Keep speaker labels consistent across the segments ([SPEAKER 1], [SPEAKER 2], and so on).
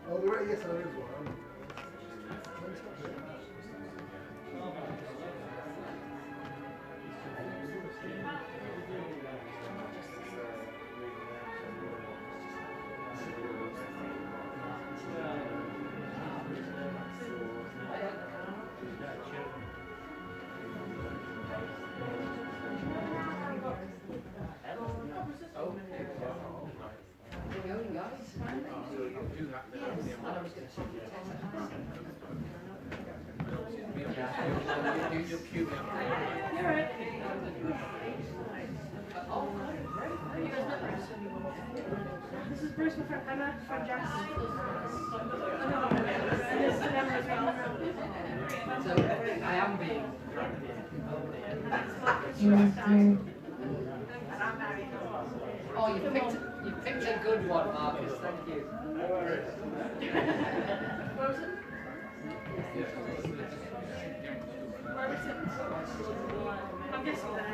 [SPEAKER 1] Oh, there is, yes, there is one.
[SPEAKER 2] This is Bruce, my friend Emma, from Jess. And this is Emma as well.
[SPEAKER 3] So I am being Oh, you picked a good one, Marcus. Thank you.
[SPEAKER 2] Where was it? Where was it? I'm guessing that.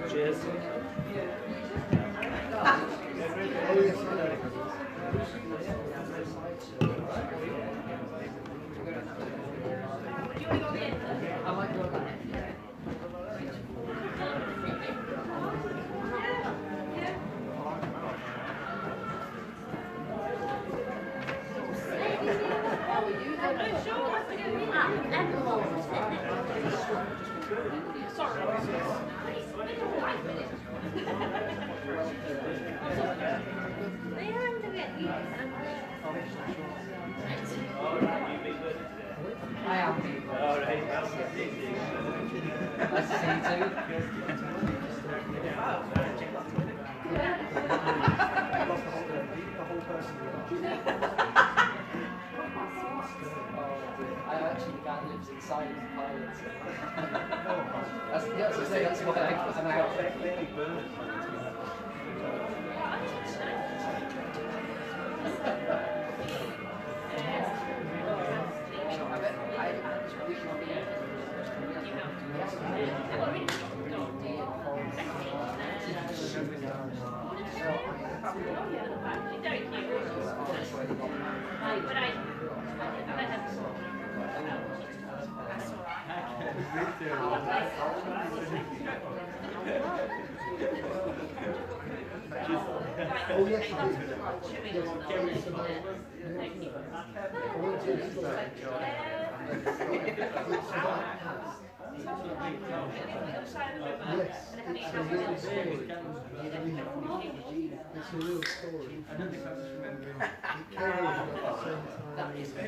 [SPEAKER 4] Cheers.
[SPEAKER 3] I might go back. I am.
[SPEAKER 4] Alright, that's
[SPEAKER 3] Nice to see you too. I actually the guy that lives inside the pilot. That's why I put him out.
[SPEAKER 1] Oh, yes, you It's a real story. I don't think that's remembering. It carries at the same time.
[SPEAKER 3] That is the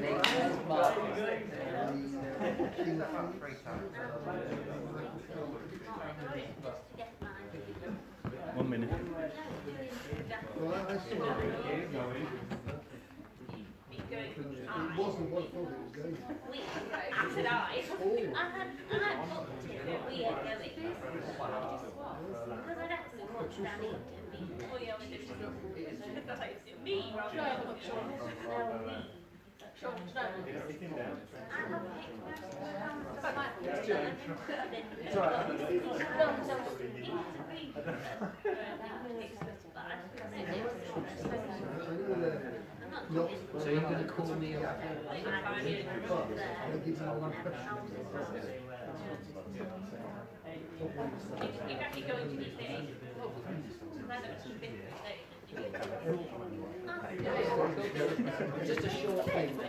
[SPEAKER 4] One minute.
[SPEAKER 1] Well, I saw it. It wasn't what I thought it was going to be.
[SPEAKER 5] I said I had booked it a bit weird going. Because I'd actually watched that to me. Oh yeah, we did me rather than
[SPEAKER 3] So you're going to call me up?
[SPEAKER 5] you actually go into these days.
[SPEAKER 3] Just a short thing.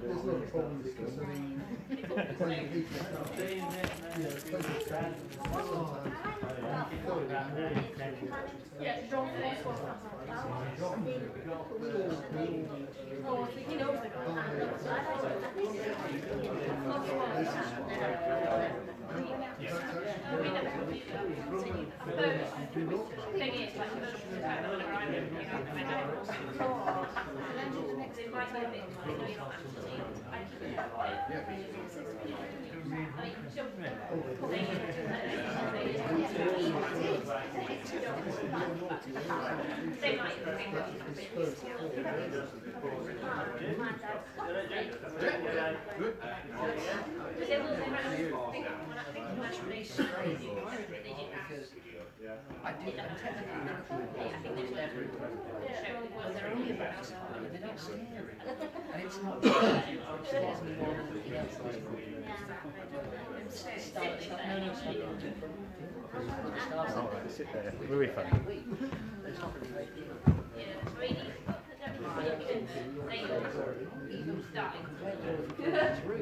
[SPEAKER 1] There's no problem because I mean,
[SPEAKER 2] Yeah, don't force one. Oh, I think he knows the guy.
[SPEAKER 5] Thing is, like, most of the time when I'm in, you know, I know. They might be a bit, I know you're not actually, I keep it that way. I jump they might think
[SPEAKER 3] I do that technically. I think they're they're only about to start, they're not scary. And it's not it scares me more than anything else.
[SPEAKER 4] Oh, right, sit there. Very funny.
[SPEAKER 3] It's not really
[SPEAKER 1] We've made a film in the second year of film.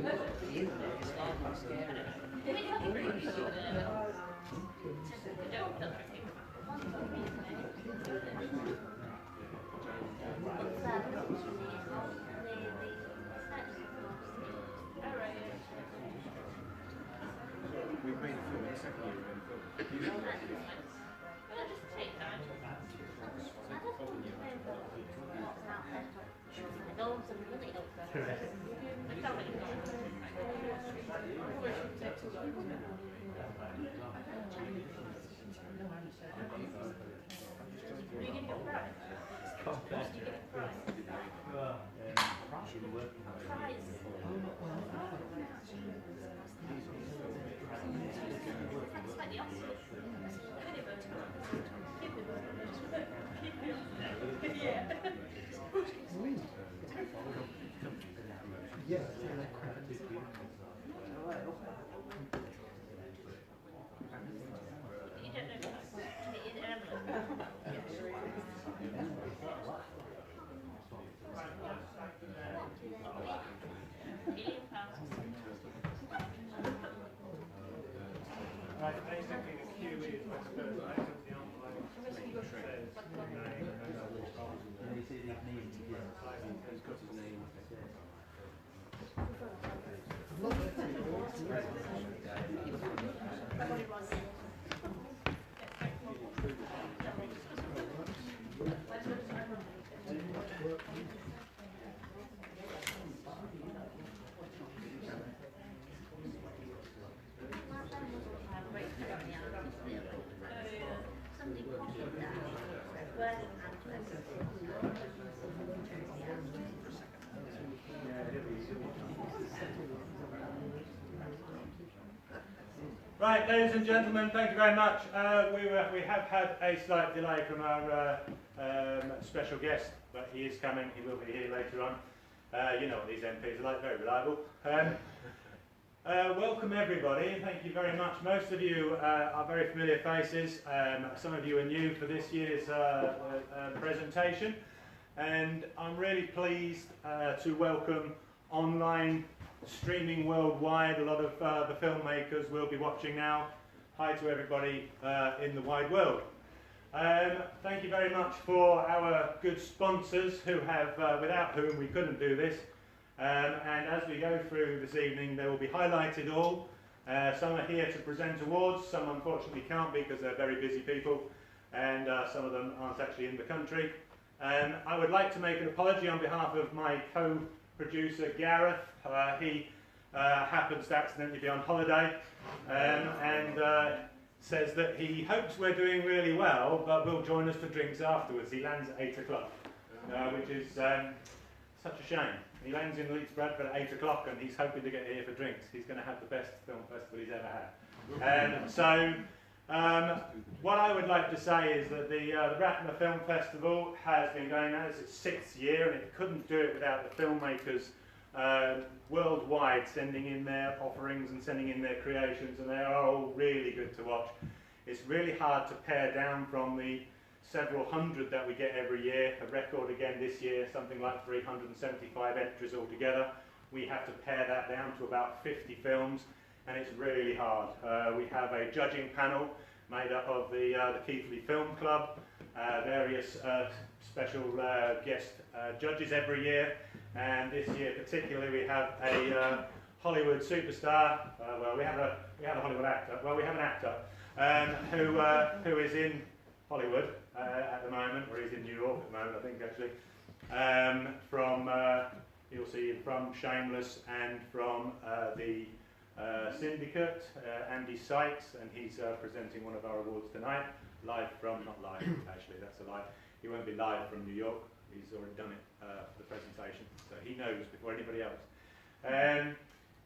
[SPEAKER 1] Right, basically the queue is what's the right of the online says name and he's got his name. Right, ladies and gentlemen, thank you very much. We have had a slight delay from our special guest, but he is coming. He will be here later on. You know what these MPs are like, very reliable. Welcome everybody, and thank you very much. Most of you are very familiar faces. Some of you are new for this year's presentation, and I'm really pleased to welcome online streaming worldwide. A lot of the filmmakers will be watching now. Hi to everybody in the wide world. Thank you very much for our good sponsors who have, without whom we couldn't do this. And as we go through this evening, they will be highlighted all. Some are here to present awards, some unfortunately can't because they're very busy people, and some of them aren't actually in the country. I would like to make an apology on behalf of my co-producer Gareth. He happens to accidentally be on holiday and says that he hopes we're doing really well, but will join us for drinks afterwards. He lands at 8 o'clock, which is such a shame. He lands in Leeds Bradford at 8 o'clock and he's hoping to get here for drinks. He's going to have the best film festival he's ever had. What I would like to say is that the RATMA Film Festival has been going now, it's its 6th year, and it couldn't do it without the filmmakers worldwide sending in their offerings and sending in their creations, and they are all really good to watch. It's really hard to pare down from the several hundred that we get every year. A record again this year, something like 375 entries altogether. we have to pare that down to about 50 films, and it's really hard. We have a judging panel made up of the Keighley Film Club, various special guest judges every year, and this year particularly we have a Hollywood superstar. Well, we have a Hollywood actor. Well, we have an actor who is in Hollywood at the moment, or he's in New York at the moment, I think actually. You'll see him from Shameless and from the Syndicate, Andy Sykes, and he's presenting one of our awards tonight, not live actually, that's a lie. He won't be live from New York, he's already done it for the presentation, so he knows before anybody else.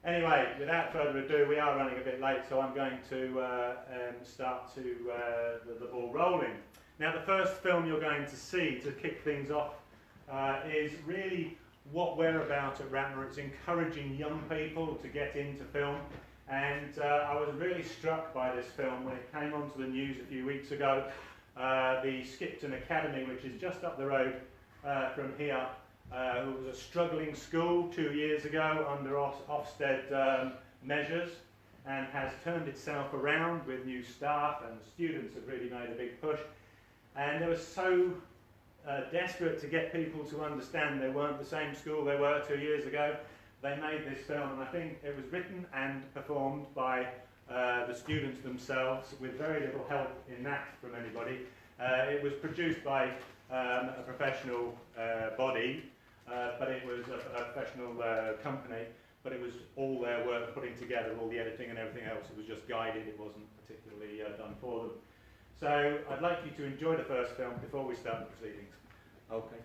[SPEAKER 1] Anyway, without further ado, we are running a bit late, so I'm going to start the ball rolling. Now, the first film you're going to see to kick things off is really what we're about at RATMA. It's encouraging young people to get into film, and I was really struck by this film when it came onto the news a few weeks ago. The Skipton Academy, which is just up the road from here, who was a struggling school 2 years ago under Ofsted measures, and has turned itself around with new staff, and the students have really made a big push. And they were so desperate to get people to understand they weren't the same school they were 2 years ago. They made this film, and I think it was written and performed by the students themselves with very little help in that from anybody. It was produced by a professional body, but it was a professional company, but it was all their work putting together, all the editing and everything else. It was just guided, it wasn't particularly done for them. So I'd like you to enjoy the first film before we start the proceedings. Okay.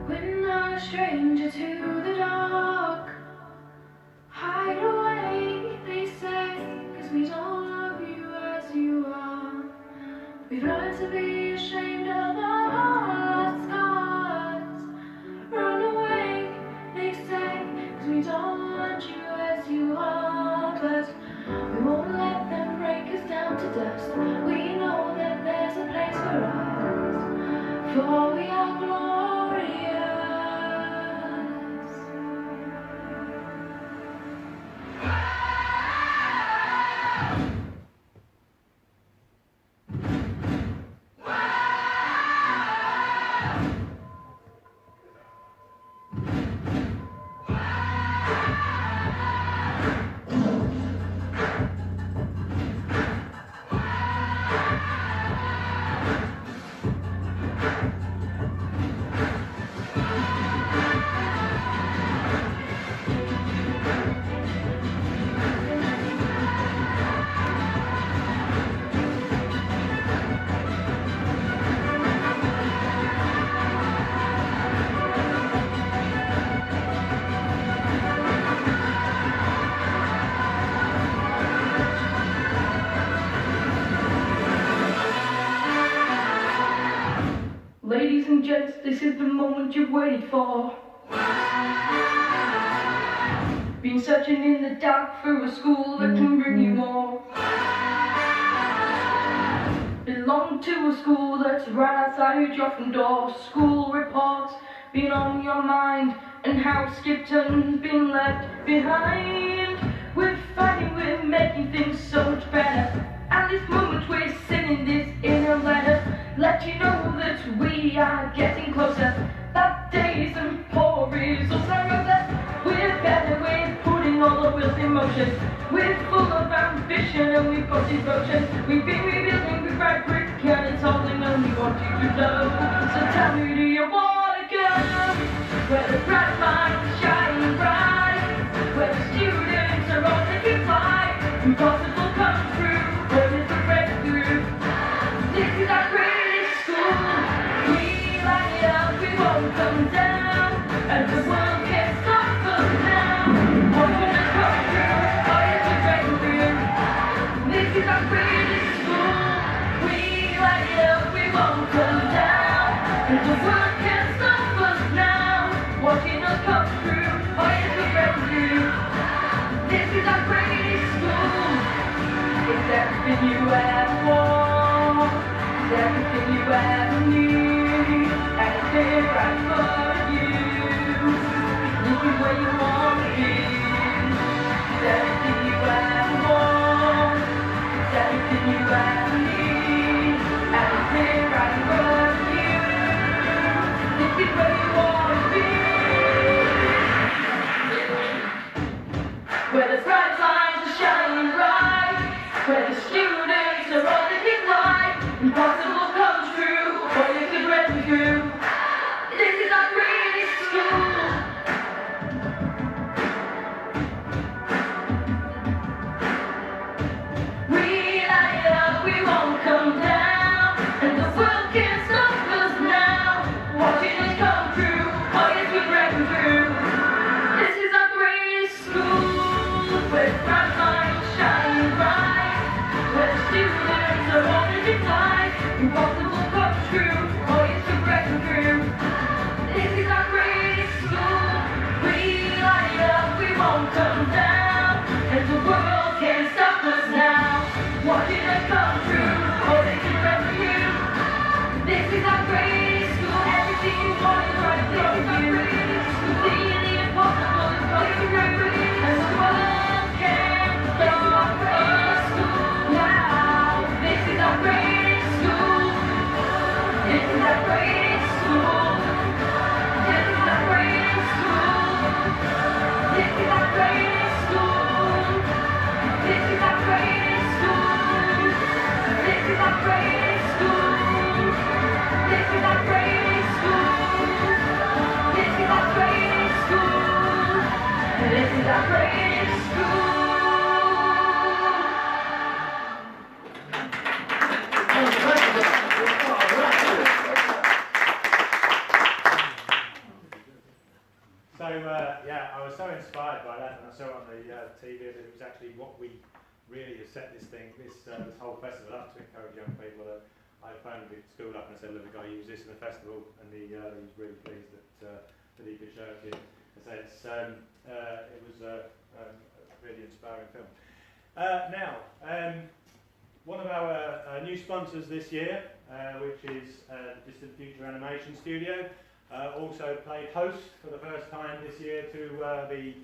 [SPEAKER 2] We're not a stranger to the dark. Hide away, they say, 'cause we don't love you as you are. We've learned to be ashamed of our scars. Run away, they say, 'cause we don't want you as you are. But we won't let them break us down to dust. We know that there's a place for us, for we are glorious. Ladies and gents, this is the moment you've waited for. Been searching in the dark for a school that can bring you more. Belong to a school that's right outside your front door. School reports been on your mind, and how Skipton's been left behind. We're fighting, we're making things so much better. At this moment we're sending this in a letter. Let you know that we are getting closer. That days and poor results are over. We're better, we're putting all the wheels in motion. We're full of ambition and we've got devotion. We've been rebuilding with bright brick and it's holding on. We want you to know. So tell me, do you wanna go where the bright minds shine bright, where the students are all taking flight, impossible comes true, where there's a breakthrough. This is our greatest school. We light it up, we won't come down, and the world can't stop us now. What will it come through? Oh, yes, we're breaking through. This is our greatest school. We light it up, we won't come down, and the world can't stop us now. What everything you ever want, it's everything you ever need, and it's here right for you. This is where you want to be. It's everything you ever want, it's everything you ever need, and it's here right for you. This is where you want to be. Where the bright lights are shining bright, where the students are on the decline, impossible comes true, or you could break me through. This is our greatest school. We light up, we won't come down, and the world can't stop us now. Watching us come true, or you could break me through. This is our greatest school. Where the bright lights shine bright, where the students are on the decline, impossible comes true, or you should break through. This is our greatest school. We light up, we won't come down, and the world can't stop us now. Watching us come true, or they should break through. This is our greatest school. Everything you want is right in front of you. See the impossible is right in front of you, and the world. This is our greatest school. This is our greatest school. This is our greatest school. This is our greatest school. This is our greatest school. This is our greatest school. This is our greatest school. This is our greatest school. This is our greatest school.
[SPEAKER 1] So yeah, I was so inspired by that, and I saw it on the TV that it was actually what we really have set this whole festival up to encourage young people. That I phoned the school up and said, look, we've got to use this in the festival, and he was really pleased that he could show it to you. It was a really inspiring film. Now, one of our new sponsors this year, which is Distant Future Animation Studio, also played host for the first time this year to the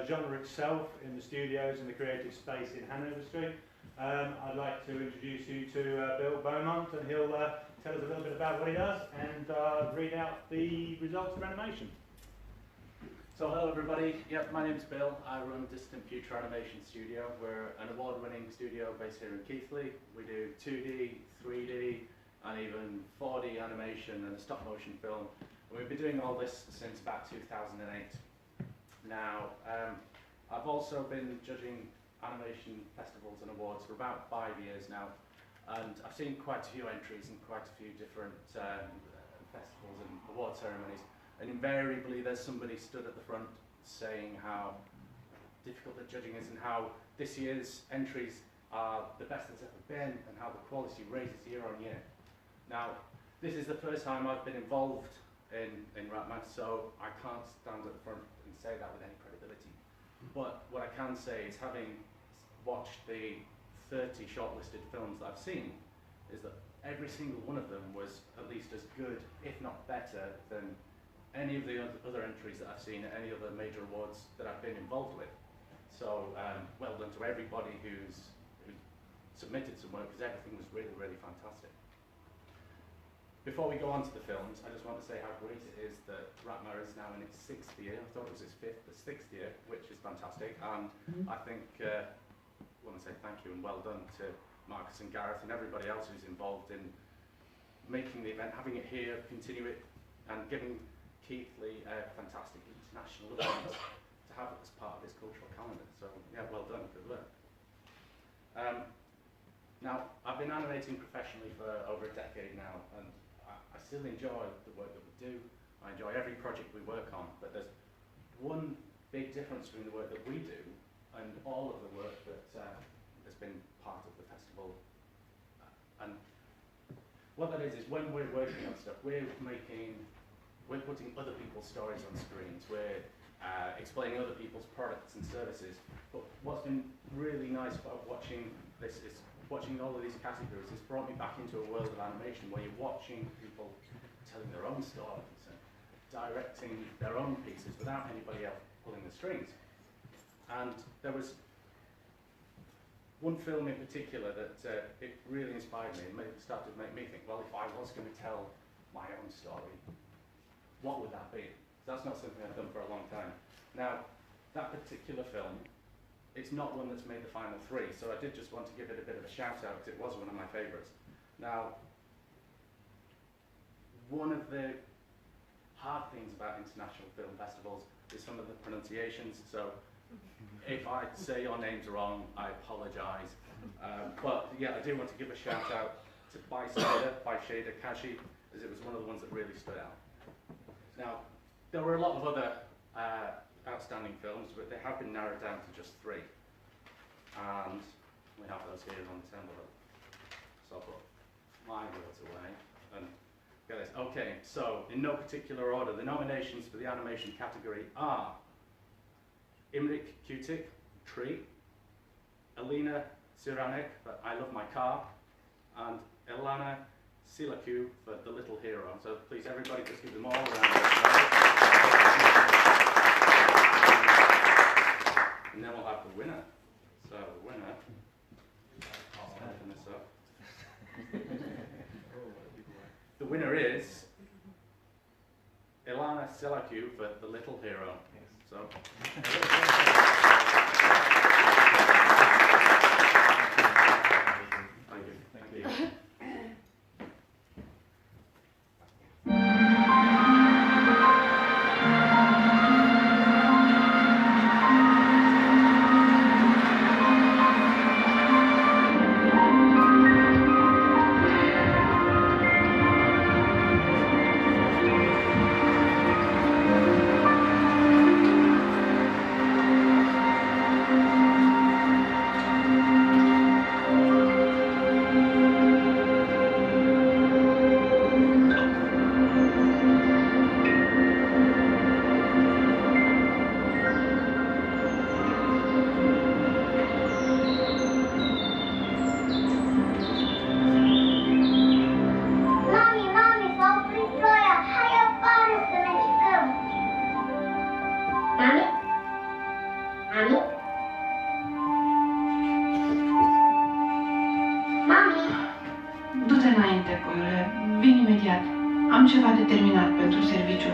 [SPEAKER 1] genre itself in the studios in the creative space in Hanover Street. I'd like to introduce you to Bill Beaumont, and he'll tell us a little bit about what he does and read out the results of animation.
[SPEAKER 6] So hello everybody, yep, my name's Bill. I run Distant Future Animation Studio. We're an award-winning studio based here in Keighley. We do 2D, 3D and even 4D animation and a stop motion film. And we've been doing all this since about 2008. Now, I've also been judging animation festivals and awards for about 5 years now, and I've seen quite a few entries in quite a few different festivals and award ceremonies. And invariably there's somebody stood at the front saying how difficult the judging is and how this year's entries are the best there's ever been and how the quality raises year on year. Now, this is the first time I've been involved in RATMA, so I can't stand at the front and say that with any credibility. But what I can say is, having watched the 30 shortlisted films that I've seen, is that every single one of them was at least as good, if not better, than any of the other entries that I've seen at any other major awards that I've been involved with. So well done to everybody who submitted some work, because everything was really, really fantastic. Before we go on to the films, I just want to say how great it is that RATMA is now in its 6th year. I thought it was its 5th, but 6th year, which is fantastic. And I think I want to say thank you and well done to Marcus and Gareth and everybody else who's involved in making the event, having it here, continue it, and giving Keighley a fantastic international event to have it as part of his cultural calendar. So yeah, well done, good work. Now, I've been animating professionally for over a decade now, and I still enjoy the work that we do. I enjoy every project we work on, but there's one big difference between the work that we do and all of the work that has been part of the festival. And what that is when we're working on stuff, we're putting other people's stories on screens, we're explaining other people's products and services. But what's been really nice about watching this is watching all of these categories, it's brought me back into a world of animation where you're watching people telling their own stories and directing their own pieces without anybody else pulling the strings. And there was one film in particular that it really inspired me and started to make me think, well, if I was going to tell my own story, what would that be? That's not something I've done for a long time. Now, that particular film, it's not one that's made the final 3, so I did just want to give it a bit of a shout out because it was one of my favourites. Now, one of the hard things about international film festivals is some of the pronunciations, so if I say your names wrong, I apologise. But yeah, I do want to give a shout out to By Shader Kashi, as it was one of the ones that really stood out. Now, there were a lot of other outstanding films, but they have been narrowed down to just 3. And we have those here on this envelope. So I'll put my words away and get this. Okay, so in no particular order, the nominations for the animation category are Imrik Kutik, Tree, Alina Siranek for I Love My Car, and Elana Silaku for The Little Hero. So please, everybody, just give them all a round of applause. And then we'll have the winner. So the winner, I'll open this up. The winner is Elana Silaku for The Little Hero. So. Thank you. Thank you.
[SPEAKER 7] Du-te înainte, coiule. Vin imediat. Am ceva de terminat pentru serviciu.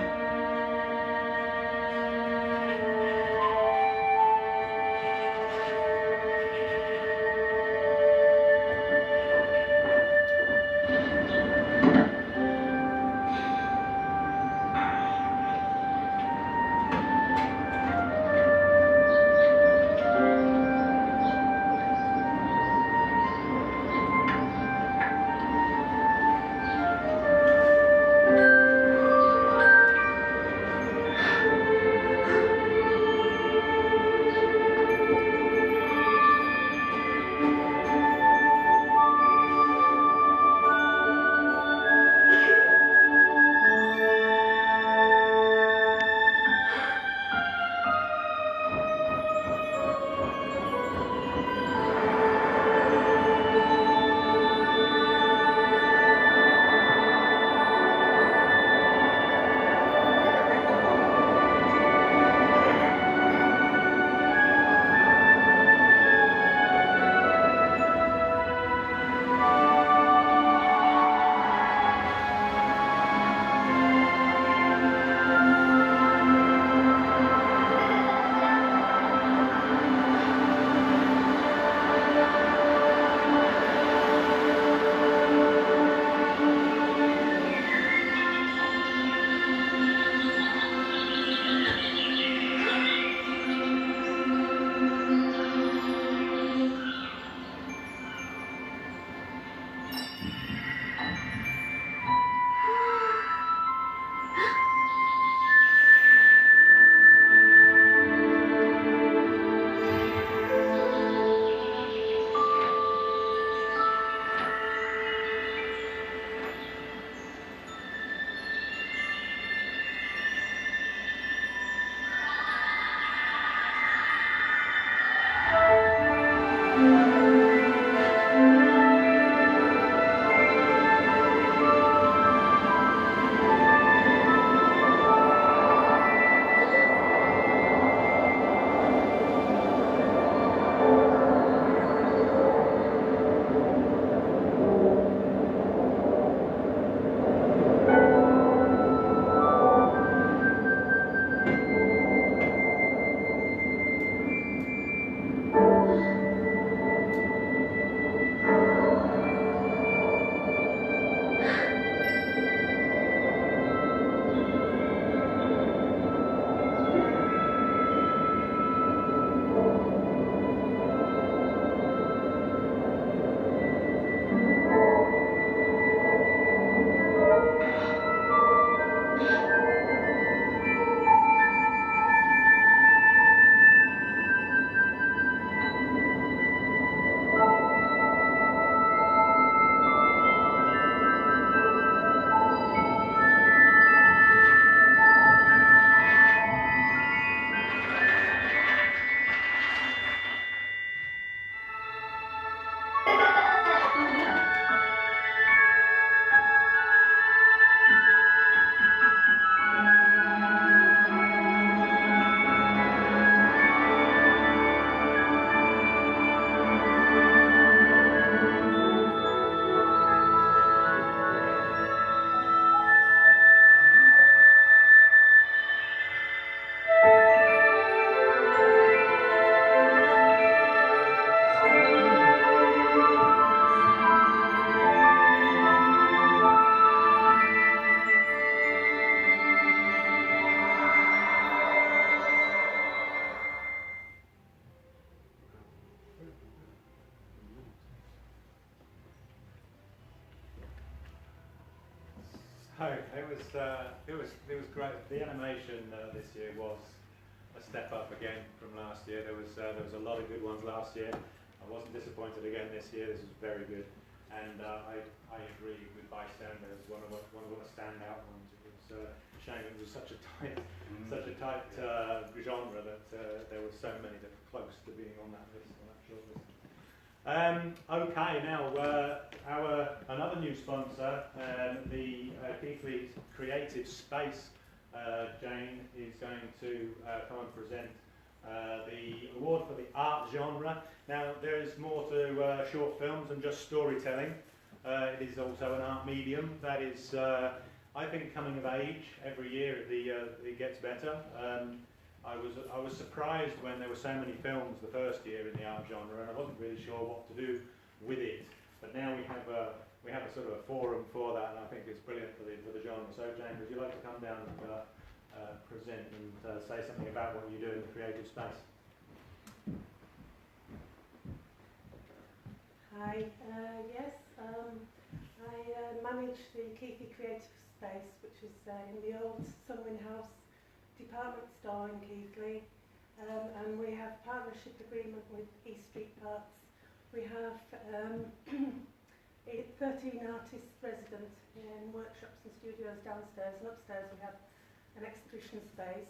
[SPEAKER 1] So it was great. The animation this year was a step up again from last year. There was a lot of good ones last year. I wasn't disappointed again this year. This was very good, and I agree with Bystander as one of the standout ones. It was a shame it was such a tight genre that there were so many that were close to being on that list, on that short list. Okay, now another new sponsor, the Keighley Creative Space. Jane is going to come and present the award for the art genre. Now there is more to short films than just storytelling. It is also an art medium that is, I think, coming of age. Every year it gets better. I was surprised when there were so many films the first year in the art genre, and I wasn't really sure what to do with it. But now we have a sort of a forum for that, and I think it's brilliant for the genre. So, Jane, would you like to come down and present and say something about what you do in the creative space?
[SPEAKER 8] Hi. Yes. I manage the Keighley Creative Space, which is in the old Sunwin House department store in Keighley, and we have partnership agreement with East Street Arts. We have 13 artists resident in workshops and studios downstairs, and upstairs we have an exhibition space.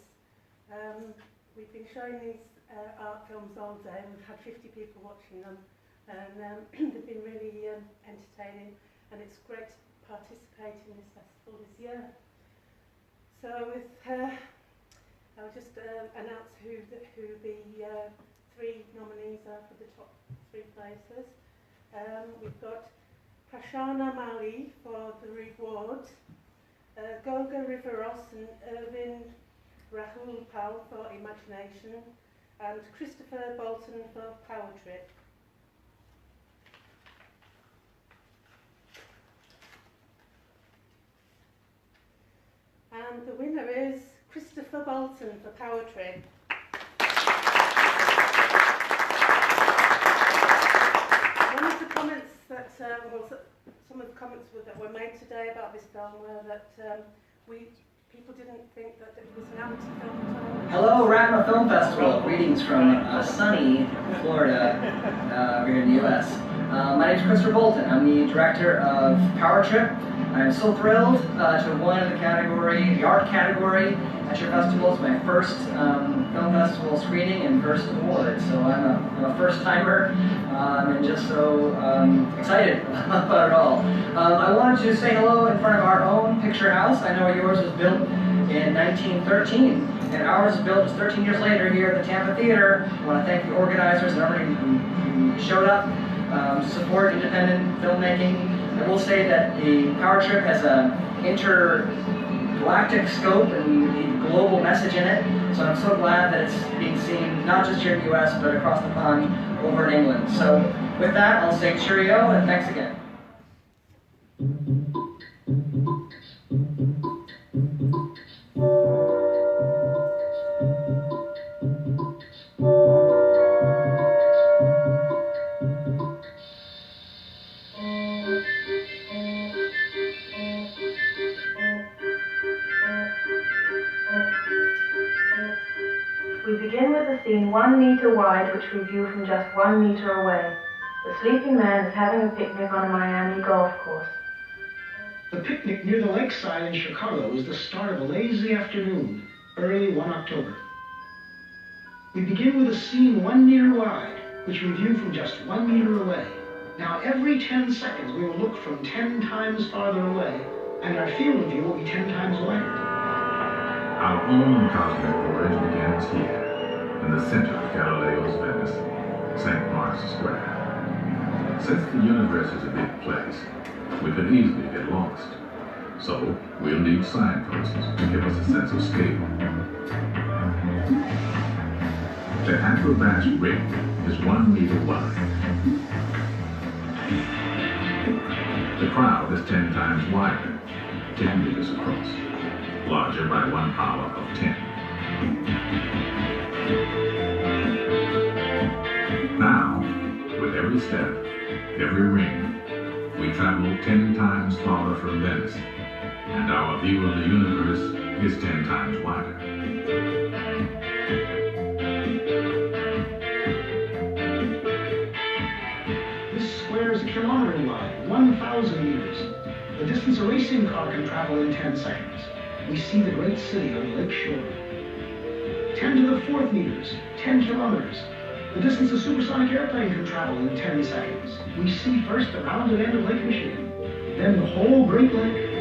[SPEAKER 8] We've been showing these art films all day, and we've had 50 people watching them, and they've been really entertaining, and it's great to participate in this festival this year. So with I'll just announce who the 3 nominees are for the top 3 places. We've got Prashana Mali for the reward, Golga Riveros and Irvin Rahul Pal for imagination, and Christopher Bolton for Power Trip. And the winner is Christopher Bolton for Power Trip. One of the comments that, some of the comments that were made today about this film were that people didn't think that it was an amateur film at all.
[SPEAKER 9] Hello, RATMA Film Festival. Greetings from sunny Florida, here in the U.S. My name is Christopher Bolton. I'm the director of Power Trip. I'm so thrilled to have won in the category, the art category, at your festival. It's my first film festival screening and first award, so I'm a first-timer and just so excited about it all. I wanted to say hello in front of our own picture house. I know yours was built in 1913, and ours was built just 13 years later here at the Tampa Theater. I want to thank the organizers and everybody who showed up to support independent filmmaking. I will say that the Power Trip has an intergalactic scope and a global message in it, so I'm so glad that it's being seen not just here in the US, but across the pond over in England. So with that, I'll say cheerio and thanks again.
[SPEAKER 2] We begin with a scene 1 meter wide, which we view from just 1 meter away. The sleeping man is having a picnic on a Miami golf course.
[SPEAKER 10] The picnic near the lakeside in Chicago is the start of a lazy afternoon, early one October. We begin with a scene 1 meter wide, which we view from just 1 meter away. Now every 10 seconds we will look from 10 times farther away, and our field of view will be 10 times wider.
[SPEAKER 11] Our own cosmic voyage begins here, in the center of Galileo's Venice, St. Mark's Square. Since the universe is a big place, we could easily get lost. So, we'll need signposts to give us a sense of scale. The acrobat's ring is 1 meter wide. The crowd is 10 times wider, 10 meters across. Larger by 1 power of 10. Now, with every step, every ring, we travel 10 times farther from Venice, and our view of the universe is 10 times wider.
[SPEAKER 10] This square is a kilometer wide, 1,000 meters. The distance a racing car can travel in 10 seconds. We see the great city on the lake shore. 10 to the 4th meters, 10 kilometers. The distance a supersonic airplane can travel in 10 seconds. We see first the rounded end of Lake Michigan, then the whole Great Lake.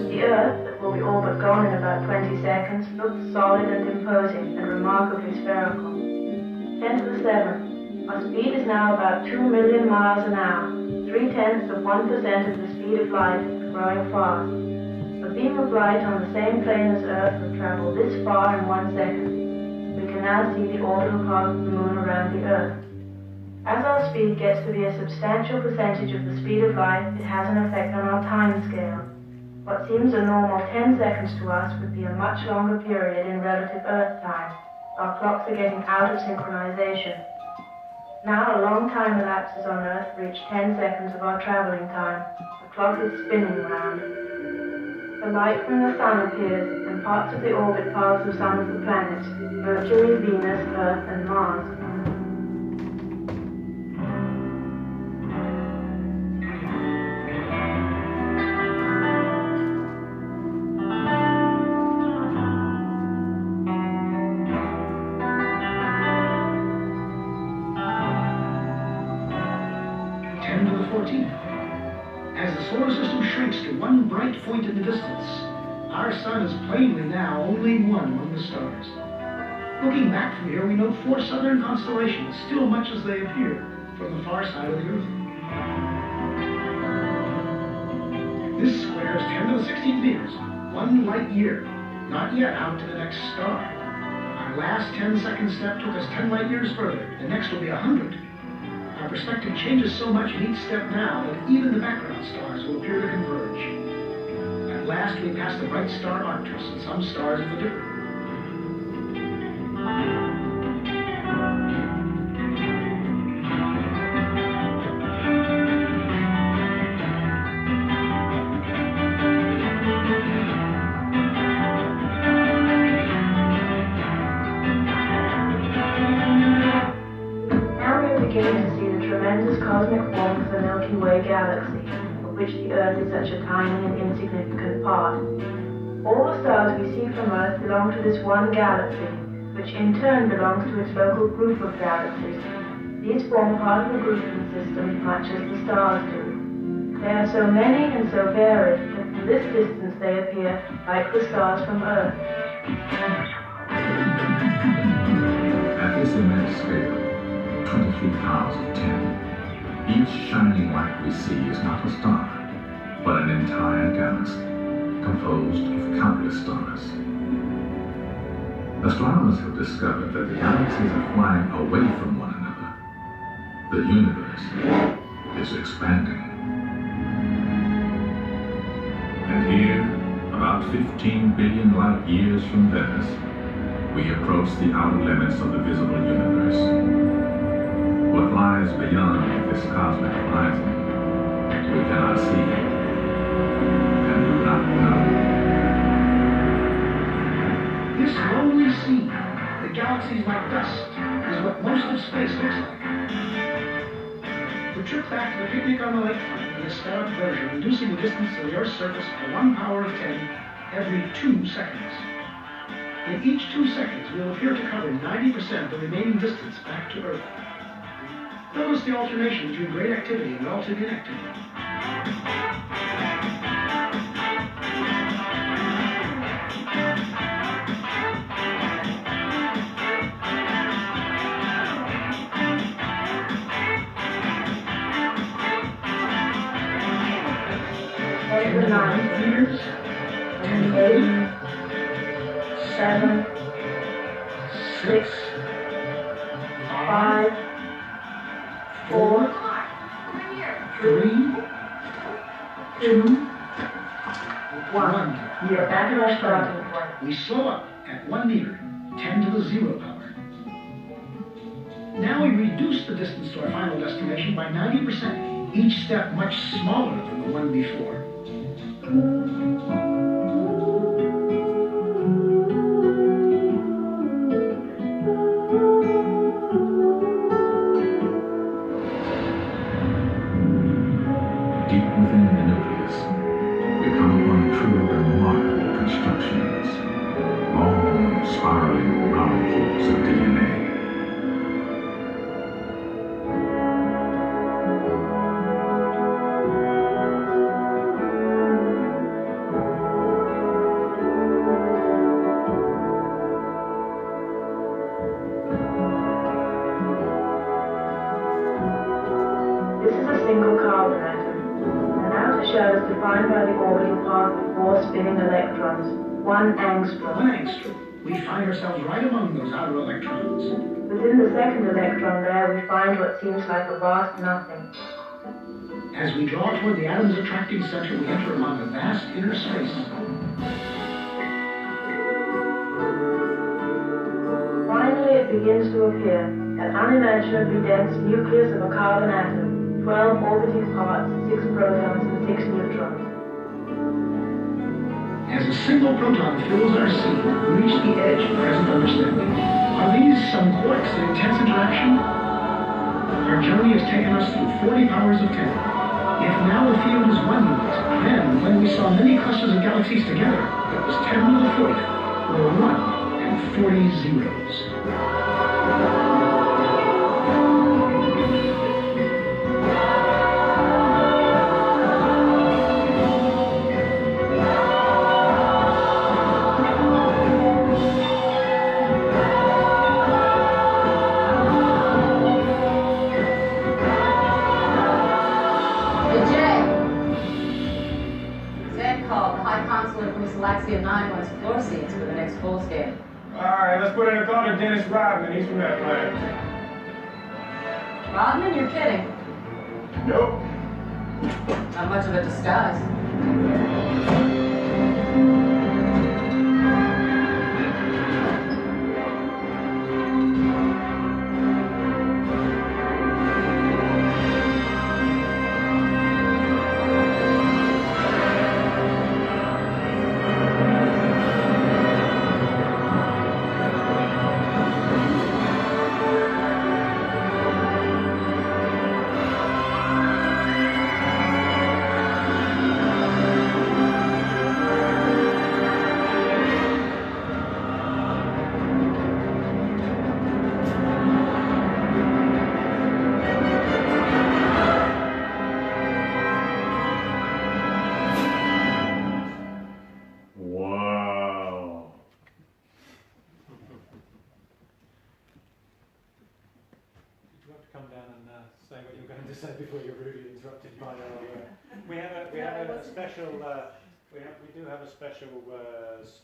[SPEAKER 2] The Earth, that will be all but gone in about 20 seconds, looks solid and imposing and remarkably spherical. 10 to the 7th. Our speed is now about 2 million miles an hour, 0.3% of the speed of light, growing fast. A beam of light on the same plane as Earth would travel this far in 1 second. We can now see the orbital path of the Moon around the Earth. As our speed gets to be a substantial percentage of the speed of light, it has an effect on our time scale. What seems a normal 10 seconds to us would be a much longer period in relative Earth time. Our clocks are getting out of synchronization. Now a long time elapses on Earth for each 10 seconds of our traveling time. The clock is spinning round. The light from the Sun appears, and parts of the orbit paths of some of the planets, Mercury, Venus, Earth, and Mars.
[SPEAKER 10] 10 to the 14th. As the solar system shrinks to one bright point in the distance, our sun is plainly now only one among the stars. Looking back from here, we note 4 southern constellations, still much as they appear from the far side of the Earth. This square is 10 to the 16th meters, 1 light year, not yet out to the next star. Our last 10-second step took us 10 light years further. The next will be 100. Our perspective changes so much in each step now that even the background stars will appear to converge. At last we pass the bright star Arcturus and some stars of the Dipper.
[SPEAKER 2] Cosmic form of the Milky Way galaxy, of which the Earth is such a tiny and insignificant part. All the stars we see from Earth belong to this one galaxy, which in turn belongs to its local group of galaxies. These form part of the grouping system much as the stars do. They are so many and so varied that from this distance they appear like the stars from Earth.
[SPEAKER 11] At this immense scale, 23 powers of 10, each shining light we see is not a star, but an entire galaxy, composed of countless stars. Astronomers have discovered that the galaxies are flying away from one another. The universe is expanding. And here, about 15 billion light years from Venice, we approach the outer limits of the visible universe. What lies beyond this cosmic horizon, we cannot see and do not know.
[SPEAKER 10] This lonely scene, the galaxies like dust, is what most of space looks like. The trip back to the picnic on the lakefront is a spherical version, reducing the distance to the Earth's surface by 1 power of 10 every 2 seconds. In each 2 seconds, we will appear to cover 90% of the remaining distance back to Earth. Notice the alternation between great activity and relative inactivity.
[SPEAKER 2] Over 9
[SPEAKER 10] meters,
[SPEAKER 2] 8, 7, 6, 5, 4, 3, 2, 1. We are back at our starting point.
[SPEAKER 10] We slow up at 1 meter, 10 to the 0 power. Now we reduce the distance to our final destination by 90%, each step much smaller than the one before.
[SPEAKER 11] Deep within the nucleus, we come upon truly remarkable constructions, long spiraling molecules of DNA.
[SPEAKER 2] This is a single carbon atom. An outer shell is defined by the orbital path of 4 spinning electrons, 1 angstrom.
[SPEAKER 10] 1 angstrom. We find ourselves right among those outer electrons.
[SPEAKER 2] Within the second electron layer, we find what seems like a vast nothing.
[SPEAKER 10] As we draw toward the atom's attracting center, we enter among a vast inner space.
[SPEAKER 2] Finally, it begins to appear, an unimaginably dense nucleus of a carbon atom, 12 orbiting parts, 6 protons and 6 neutrons.
[SPEAKER 10] As a single proton fills our scene, we reach the edge of present understanding. Are these some quarks in intense interaction? Our journey has taken us through 40 powers of 10. If now the field is 1 unit, then when we saw many clusters of galaxies together, it was 10 to the 40th, or 1 and 40 zeros.
[SPEAKER 12] Galaxium 9 wants floor seats for the next full scale.
[SPEAKER 13] Alright, let's put in a call to Dennis Rodman. He's from that planet.
[SPEAKER 12] Rodman, you're kidding.
[SPEAKER 13] Nope.
[SPEAKER 12] Not much of a disguise.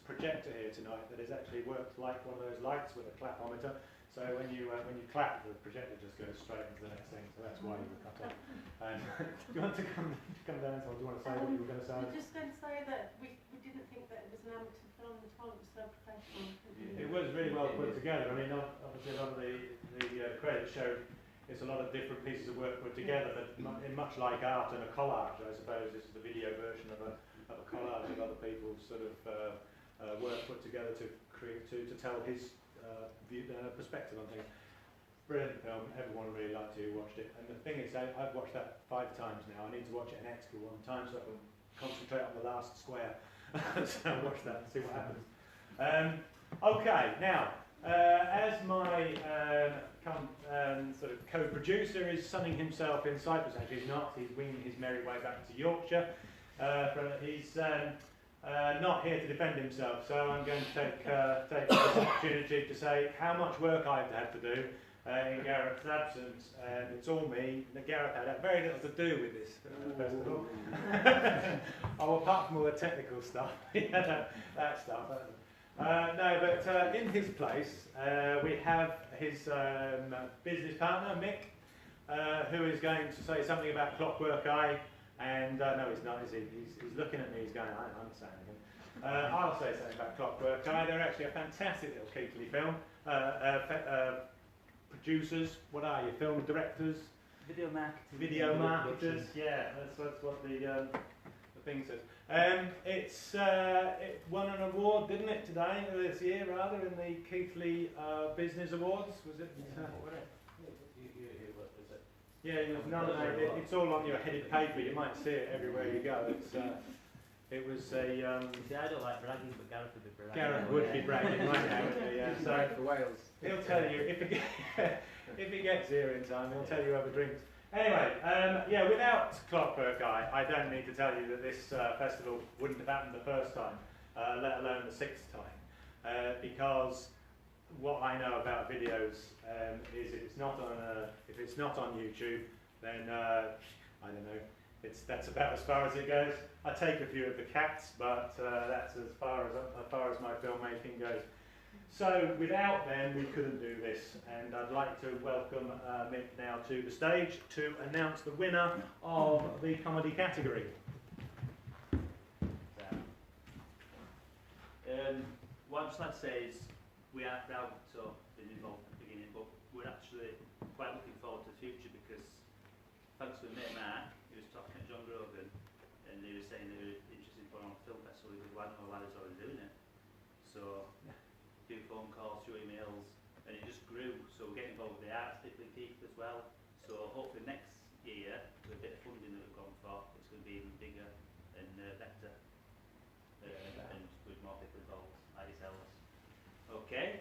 [SPEAKER 1] Projector here tonight that is actually worked like one of those lights with a clapometer. So when you clap, the projector just goes straight into the next thing. So that's why you were cut off. Do you want to come down, or do you want to say what you were going to say?
[SPEAKER 8] I'm just going to say that we didn't think that it was an amateur film at all. It was so professional.
[SPEAKER 1] It was really well put together. I mean, obviously a lot of the credits showed it's a lot of different pieces of work put together, but much like art and a collage, I suppose this is the video version of a collage of other people's sort of work put together to tell his perspective on things. Brilliant film. Everyone really liked it who watched it. And the thing is, I've watched that 5 times now. I need to watch it an extra 1 time so I can concentrate on the last square. So I'll watch that and see what happens. Okay, now as my sort of co-producer is sunning himself in Cyprus, actually he's not. He's winging his merry way back to Yorkshire. He's not here to defend himself, so I'm going to take this opportunity to say how much work I've had to do in Gareth's absence, and it's all me. Gareth had very little to do with this festival. Apart from all the technical stuff, that stuff. No, but in his place we have his business partner Mick, who is going to say something about Clockwork Eye. And no, he's not, is he? He's looking at me, he's going, I'm saying anything. I'll say something about Clockwork Eye. They're actually a fantastic little Keighley film. Producers, what are you? Film directors?
[SPEAKER 6] Video marketers.
[SPEAKER 1] Video marketers, yeah, that's what the thing says. It won an award, didn't it, this year, rather, in the Keighley Business Awards, was it? Yeah, it was nominated. It's all on your headed paper. You might see it everywhere you go. It was a.
[SPEAKER 4] See, I don't like bragging, but Gareth would be bragging.
[SPEAKER 1] Gareth would be bragging right now, wouldn't he? Yeah. So
[SPEAKER 3] for Wales.
[SPEAKER 1] He'll tell you if he gets here in time. He'll tell you over drinks. Anyway, yeah. Without Clockwork Eye, I don't need to tell you that this festival wouldn't have happened the first time, let alone the sixth time, because what I know about videos is if it's not on YouTube, then I don't know. That's about as far as it goes. I take a few of the cats, but that's as far as my filmmaking goes. So without them, we couldn't do this, and I'd like to welcome Mick now to the stage to announce the winner of the comedy category.
[SPEAKER 14] What I'd just like to say is we are proud to have been involved at the beginning, but we're actually quite looking forward to the future because thanks to mate Mark, he was talking to John Grogan and he was saying they were interested in putting on a film festival. He said, why don't I already doing it? So, do phone calls, through emails, and it just grew. So we're getting involved with the arts, particularly Keith as well. So hopefully next year, with a bit of funding that we've gone for, it's going to be even bigger and better. And with more people involved, like yourselves. Okay,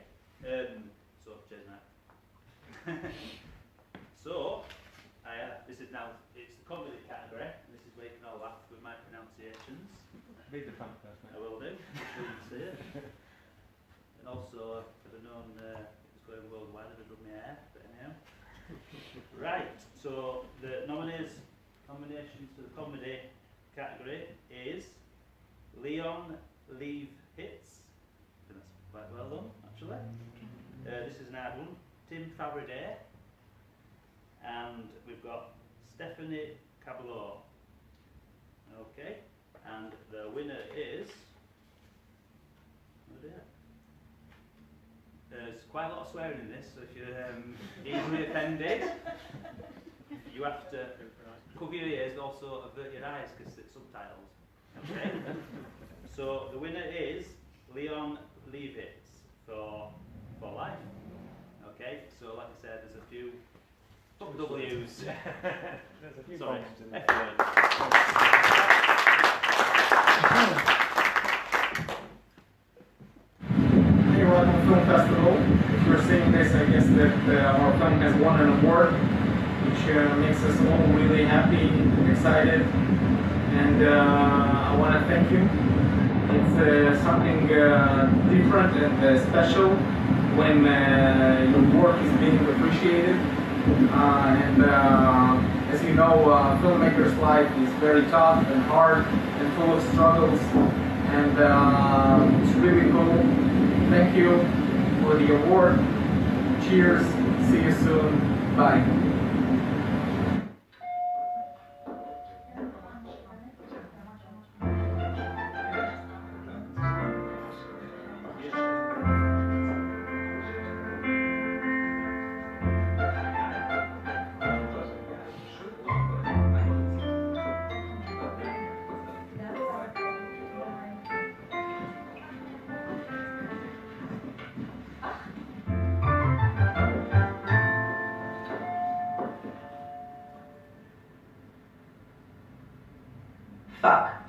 [SPEAKER 14] so cheers Matt. So, this is now, it's the comedy category, and this is where you can all laugh with my pronunciations.
[SPEAKER 1] Read the front first, mate.
[SPEAKER 14] I will do, so you can see it. And also, if I'd known it was going worldwide, I'd have done my hair, but anyhow. Right, so the nominations for the comedy category is Leon Leave Hits. I think that's quite well done, actually. This is an hard one. Tim Faraday. And we've got Stephanie Caballot. Okay. And the winner is. Oh dear. There's quite a lot of swearing in this, so if you're easily offended, you have to cover your ears and also avert your eyes because it's subtitles. Okay? So the winner is Leon Leavitz for life. Okay, so like I said, there's a few W's.
[SPEAKER 1] There's a few
[SPEAKER 14] Sorry.
[SPEAKER 1] bombs in there.
[SPEAKER 13] Hey, welcome to Film Festival. If you're seeing this, I guess that our film has won an award, which makes us all really happy and excited. And I want to thank you. It's something different and special when your work is being appreciated. As you know, filmmaker's life is very tough and hard and full of struggles. And it's really cool. Thank you for the award. Cheers. See you soon. Bye.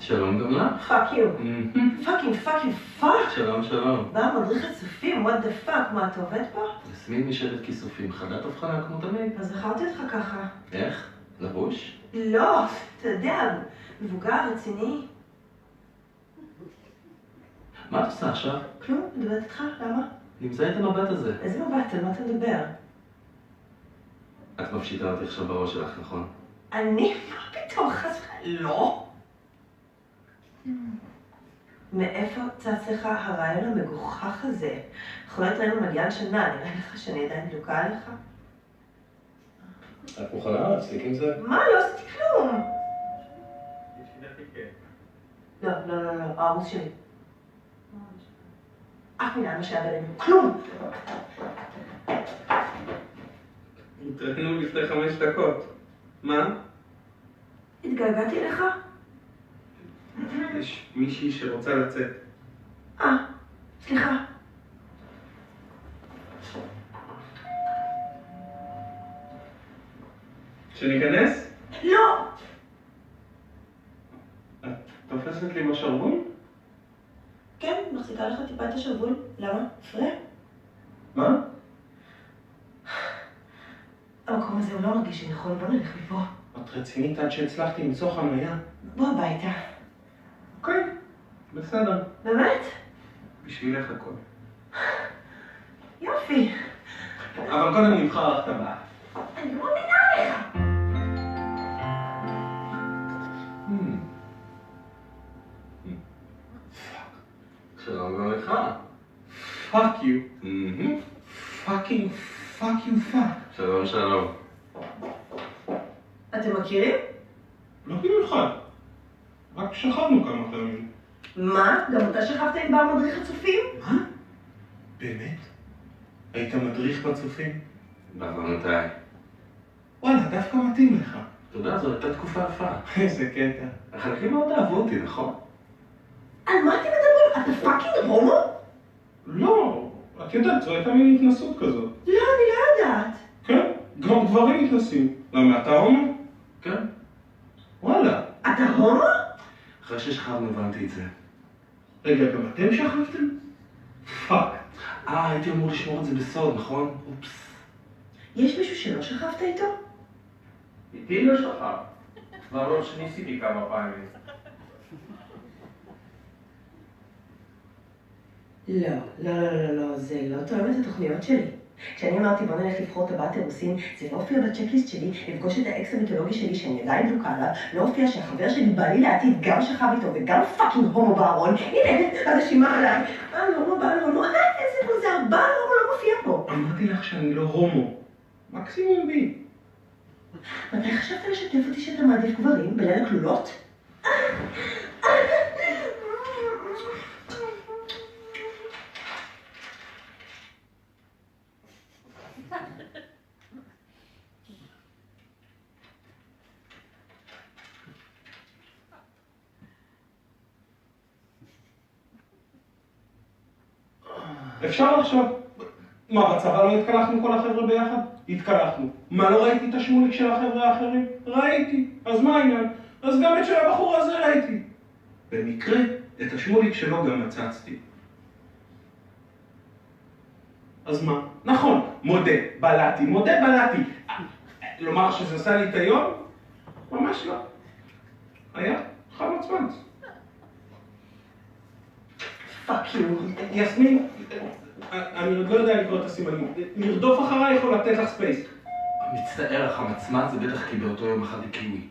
[SPEAKER 15] שלום גם לך.
[SPEAKER 16] Fuck you. fucking fuck.
[SPEAKER 15] שלום, שלום.
[SPEAKER 16] מה, מדריך הצופים? what the fuck? מה, אתה עובד פה?
[SPEAKER 15] יסמין משבט כיסופים, חדת הבחנה כמו תמיד.
[SPEAKER 16] אז זכרתי אותך ככה.
[SPEAKER 15] איך? לבוש?
[SPEAKER 16] לא, אתה יודע, מבוגר, רציני.
[SPEAKER 15] מה את עושה עכשיו?
[SPEAKER 16] כלום, מדברת איתך, למה?
[SPEAKER 15] נמצא את המבט הזה.
[SPEAKER 16] איזה מבט? על מה אתה מדבר?
[SPEAKER 15] את מפשיטה אותי עכשיו בראש שלך, נכון?
[SPEAKER 16] אני? מה פתאום? חס וחלילה? לא. מאיפה צץ לך הרעיון המגוחך הזה? חולת לנו מגיעה שנה, נראה לך שאני עדיין דלוקה עליך?
[SPEAKER 15] את מוכנה להפסיק עם זה?
[SPEAKER 16] מה? לא עשיתי כלום! לא, הערוץ שלי. אף מילה מה שהיה בינינו. כלום!
[SPEAKER 15] התראינו לפני 5 דקות. מה?
[SPEAKER 16] התגעגעתי לך?
[SPEAKER 15] יש מישהי שרוצה לצאת.
[SPEAKER 16] סליחה.
[SPEAKER 15] שניכנס?
[SPEAKER 16] לא!
[SPEAKER 15] את תופסת לי בשרוול?
[SPEAKER 16] כן, מחזיקה לך טיפה את השרוול. למה? הפריע?
[SPEAKER 15] מה?
[SPEAKER 16] המקום הזה הוא לא מרגיש לי נכון, בוא נלך מפה.
[SPEAKER 15] את רצינית עד שהצלחתי למצוא חניה?
[SPEAKER 16] בוא הביתה.
[SPEAKER 15] אוקיי, בסדר.
[SPEAKER 16] באמת?
[SPEAKER 15] בשבילך הכל.
[SPEAKER 16] יופי.
[SPEAKER 15] אבל קודם נבחר לך טבעה.
[SPEAKER 16] אני לא מבינה לך.
[SPEAKER 15] שלום גם לך.
[SPEAKER 11] Fuck you.
[SPEAKER 15] Fucking fuck you fuck. שלום שלום.
[SPEAKER 16] אתם מכירים?
[SPEAKER 11] לא במיוחד. רק שכבנו כמה פעמים.
[SPEAKER 16] מה? גם אתה שכבת עם בר מדריך הצופים?
[SPEAKER 15] מה? באמת? היית מדריך בצופים? בעוונותיי.
[SPEAKER 11] וואלה, דווקא מתאים לך.
[SPEAKER 15] תודה, זו הייתה תקופה יפה.
[SPEAKER 11] איזה קטע.
[SPEAKER 15] החלקים מאוד אהבו אותי, נכון?
[SPEAKER 16] על מה אתם מדברים? אתה פאקינג הומו?
[SPEAKER 11] לא, את יודעת, זו הייתה מין התנסות כזאת.
[SPEAKER 16] לא, אני לא יודעת.
[SPEAKER 11] כן, גם גברים מתנסים. למה, אתה הומו?
[SPEAKER 15] כן.
[SPEAKER 11] וואלה.
[SPEAKER 16] אתה הומו?
[SPEAKER 15] אחרי ששכבנו הבנתי את זה.
[SPEAKER 11] רגע, גם אתם שכבתם? פאק.
[SPEAKER 15] הייתי אמור לשמור את זה בסוד, נכון? אופס.
[SPEAKER 16] יש מישהו שלא שכבת איתו?
[SPEAKER 13] איתי לא שכב. למרות שניסיתי כמה פעמים.
[SPEAKER 16] לא, זה לא תואם את התוכניות שלי. כשאני אמרתי בוא נלך לבחור טבעת אירוסין, זה לא הופיע בצ'קליסט שלי לפגוש את האקס המיתולוגי שלי שאני עדיין דלוקה עליו, לא הופיע שהחבר שלי בעלי לעתיד גם שכב איתו וגם פאקינג הומו בארון. הנה, הרשימה עליי. בעל הומו, איזה מוזר, בעל הומו לא מופיע פה.
[SPEAKER 11] אמרתי לך שאני לא הומו. מקסימום בי.
[SPEAKER 16] מתי חשבת לשתף אותי שאתה מעדיף גברים בליל הכלולות?
[SPEAKER 11] אפשר לחשוב. מה, בצבא לא התקלחנו כל החבר'ה ביחד? התקלחנו. מה, לא ראיתי את השמוליק של החבר'ה האחרים? ראיתי. אז מה העניין? אז גם את של הבחור הזה ראיתי. במקרה, את השמוליק שלו גם מצצתי. אז מה? נכון, מודה, בלעתי. לומר שזה עשה לי את היום? ממש לא. היה חמצמץ.
[SPEAKER 16] פאק יו.
[SPEAKER 11] יסמין, אני עוד לא יודע לקרוא את הסימנים. לרדוף אחריי יכול לתת לך ספייס.
[SPEAKER 15] מצטער, החמצמץ זה בטח כי באותו יום אכלתי קיווי.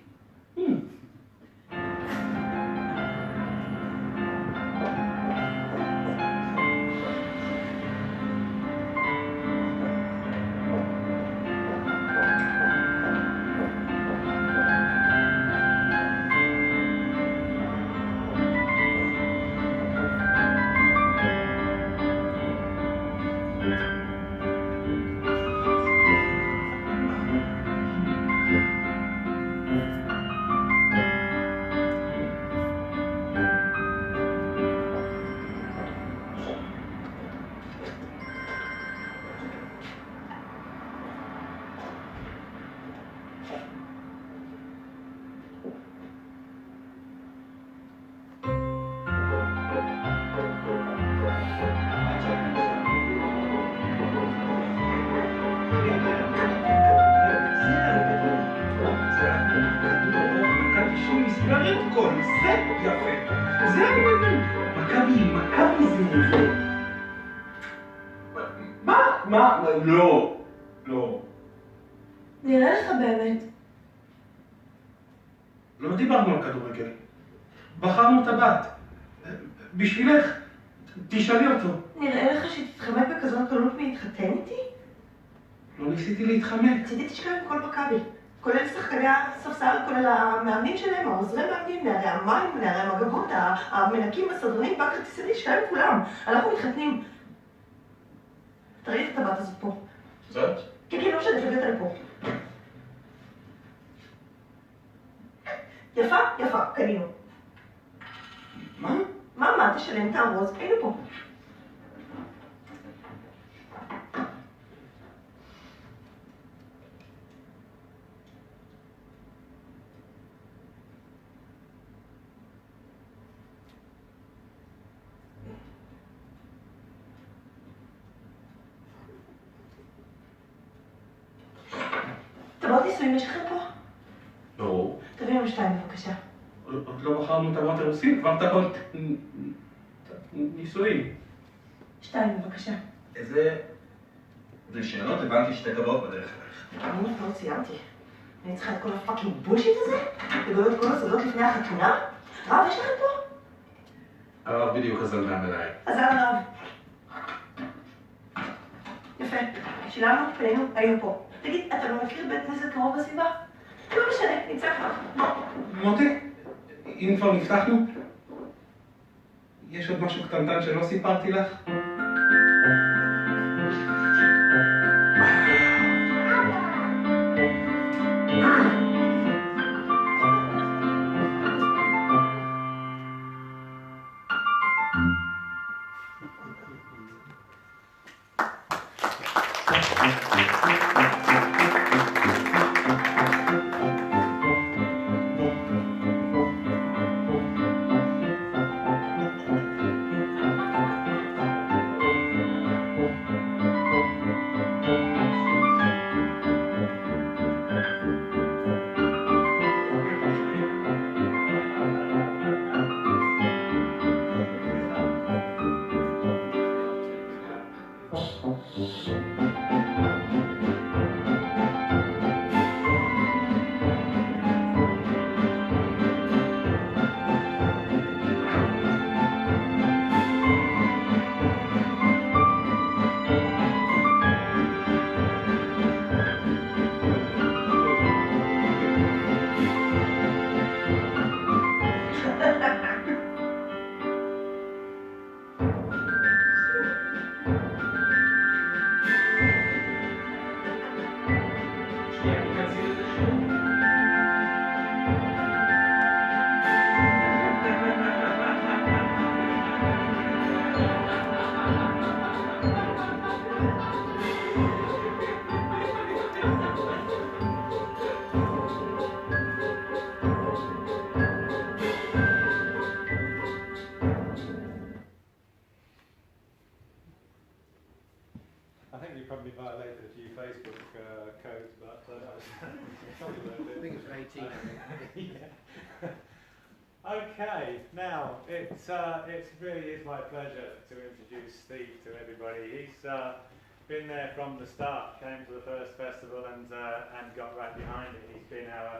[SPEAKER 11] לא.
[SPEAKER 16] נראה לך באמת.
[SPEAKER 11] לא דיברנו על כדורגל. בחרנו את הבת. בשבילך, תשאלי אותו.
[SPEAKER 16] נראה לך שתתחמק בכזאת קלות להתחתן איתי?
[SPEAKER 11] לא ניסיתי להתחמק.
[SPEAKER 16] צידי תשכב עם כל מכבי. כולל שחקני הספסל, כולל המאמנים שלהם, העוזרי מאמנים, נערי המים, נערי המגבות, המנקים, הסדרנים, בכרטיסני, שלהם כולם. אנחנו מתחתנים. תראי את הטבעת הזאת פה.
[SPEAKER 17] זאת?
[SPEAKER 16] כן, כן, לא משנה, תביא אותה לפה. יפה, יפה, קנינו.
[SPEAKER 15] מה?
[SPEAKER 16] מה, תשלם, תארוז, היינו פה. טבעות נישואים יש לכם פה?
[SPEAKER 15] ברור.
[SPEAKER 16] תביאו לנו 2 בבקשה.
[SPEAKER 15] עוד לא בחרנו טבעות אירוסין, כבר טבעות נישואים.
[SPEAKER 16] 2 בבקשה.
[SPEAKER 17] איזה רישיונות? הבנתי 2 טבעות בדרך אלייך.
[SPEAKER 16] אני לא סיימתי. אני צריכה את כל הפאקינג בולשיט הזה? לגלות כל הסודות לפני החתונה? רב, יש לכם פה?
[SPEAKER 15] הרב בדיוק עזר מהמלאי.
[SPEAKER 16] עזר הרב. יפה. שילמנו, פנינו, היינו פה. תגיד, אתה לא מכיר בית כנסת קרוב בסביבה? לא משנה, נמצא כבר.
[SPEAKER 15] מותק, אם כבר נפתחנו, יש עוד משהו קטנטן שלא סיפרתי לך?
[SPEAKER 1] I think you probably violated a few Facebook codes, but probably worth it.
[SPEAKER 3] I think it was 18.
[SPEAKER 1] Yeah. Okay, now it really is my pleasure to introduce Steve to everybody. He's been there from the start, came to the first festival and got right behind it. He's been our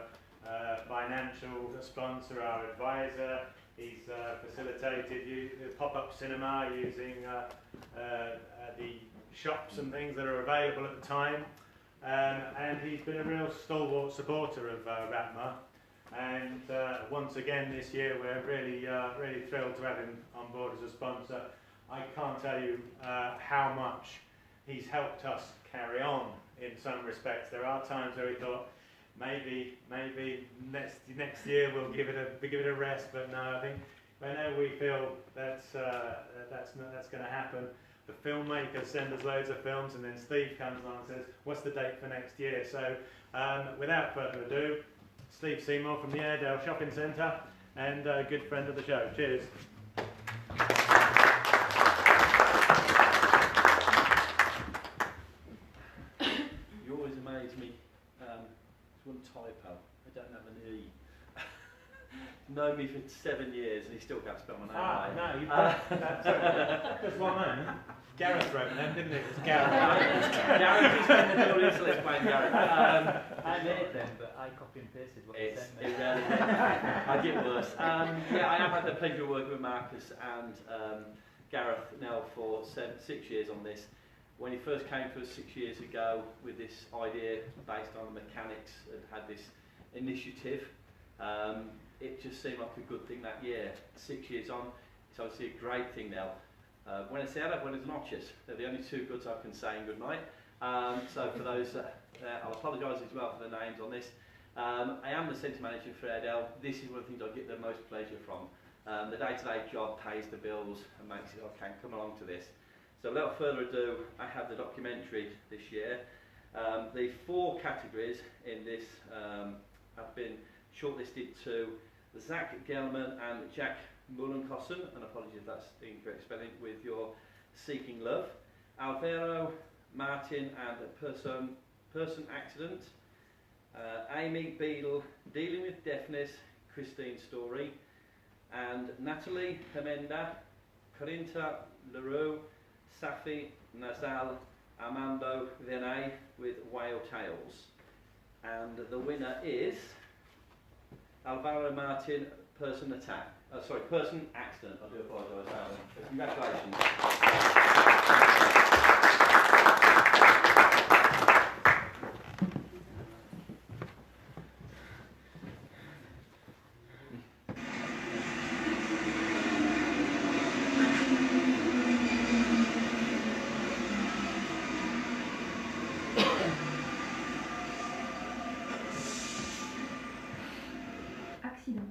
[SPEAKER 1] financial sponsor, our advisor. He's facilitated the pop-up cinema using the shops and things that are available at the time, and he's been a real stalwart supporter of RATMA. And once again this year we're really thrilled to have him on board as a sponsor. I can't tell you how much he's helped us carry on in some respects. There are times where we thought maybe next year we'll give it a rest, but no, I think whenever we feel that's going to happen, the filmmakers send us loads of films, and then Steve comes along and says, what's the date for next year? So without further ado, Steve Seymour from the Airedale Shopping Centre, and a good friend of the show. Cheers.
[SPEAKER 14] You always amaze me. It's one typo. I don't have an E. Known me for 7 years and he still can't spell my name right.
[SPEAKER 1] No, you've just one man. Gareth wrote them, didn't it? It was Gareth.
[SPEAKER 14] Gareth is in the building, so let's blame Gareth.
[SPEAKER 4] I made them, but I copy and pasted what they sent me.
[SPEAKER 14] I get worse. Yeah, I have had the pleasure of working with Marcus and Gareth now for 6 years on this,
[SPEAKER 18] when he first came to us 6 years ago with this idea based on the mechanics and had this initiative, it just seemed like a good thing that year. 6 years on, it's obviously a great thing now. Buenas tardes, buenas noches. They're the only two goods I can say in good night. So for those, I'll apologise as well for the names on this. I am the centre manager for Airedale. This is one of the things I get the most pleasure from. The day-to-day job pays the bills and makes it I can come along to this. So without further ado, I have the documentary this year. The 4 categories in this have been shortlisted to Zach Gelman and Jack Mullenkossen, and apologies if that's the incorrect spelling, with your Seeking Love, Alvaro, Martin and Person Accident, Amy Beadle, Dealing with Deafness, Christine's Story, and Natalie Hemenda, Corinta Leroux, Safi Nazal, Armando Vinay with Whale Tales. And the winner is Alvaro Martin, Person Accident. I do apologise, Alan. Congratulations.
[SPEAKER 19] Accident.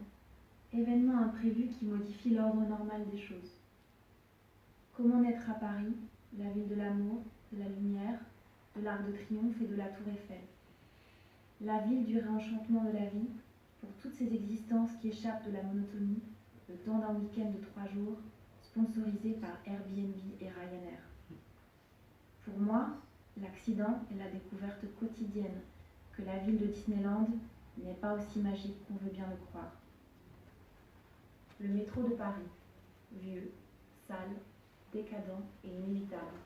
[SPEAKER 19] Événement imprévu qui modifie l'ordre normal des choses. Comment naître à Paris, la ville de l'amour, de la lumière, de l'Arc de Triomphe et de la Tour Eiffel. La ville du réenchantement de la vie, pour toutes ces existences qui échappent de la monotonie, le temps d'un week-end de 3 jours, sponsorisé par Airbnb et Ryanair. Pour moi, l'accident est la découverte quotidienne que la ville de Disneyland n'est pas aussi magique qu'on veut bien le croire. Le métro de Paris, vieux, sale, décadent et inévitable.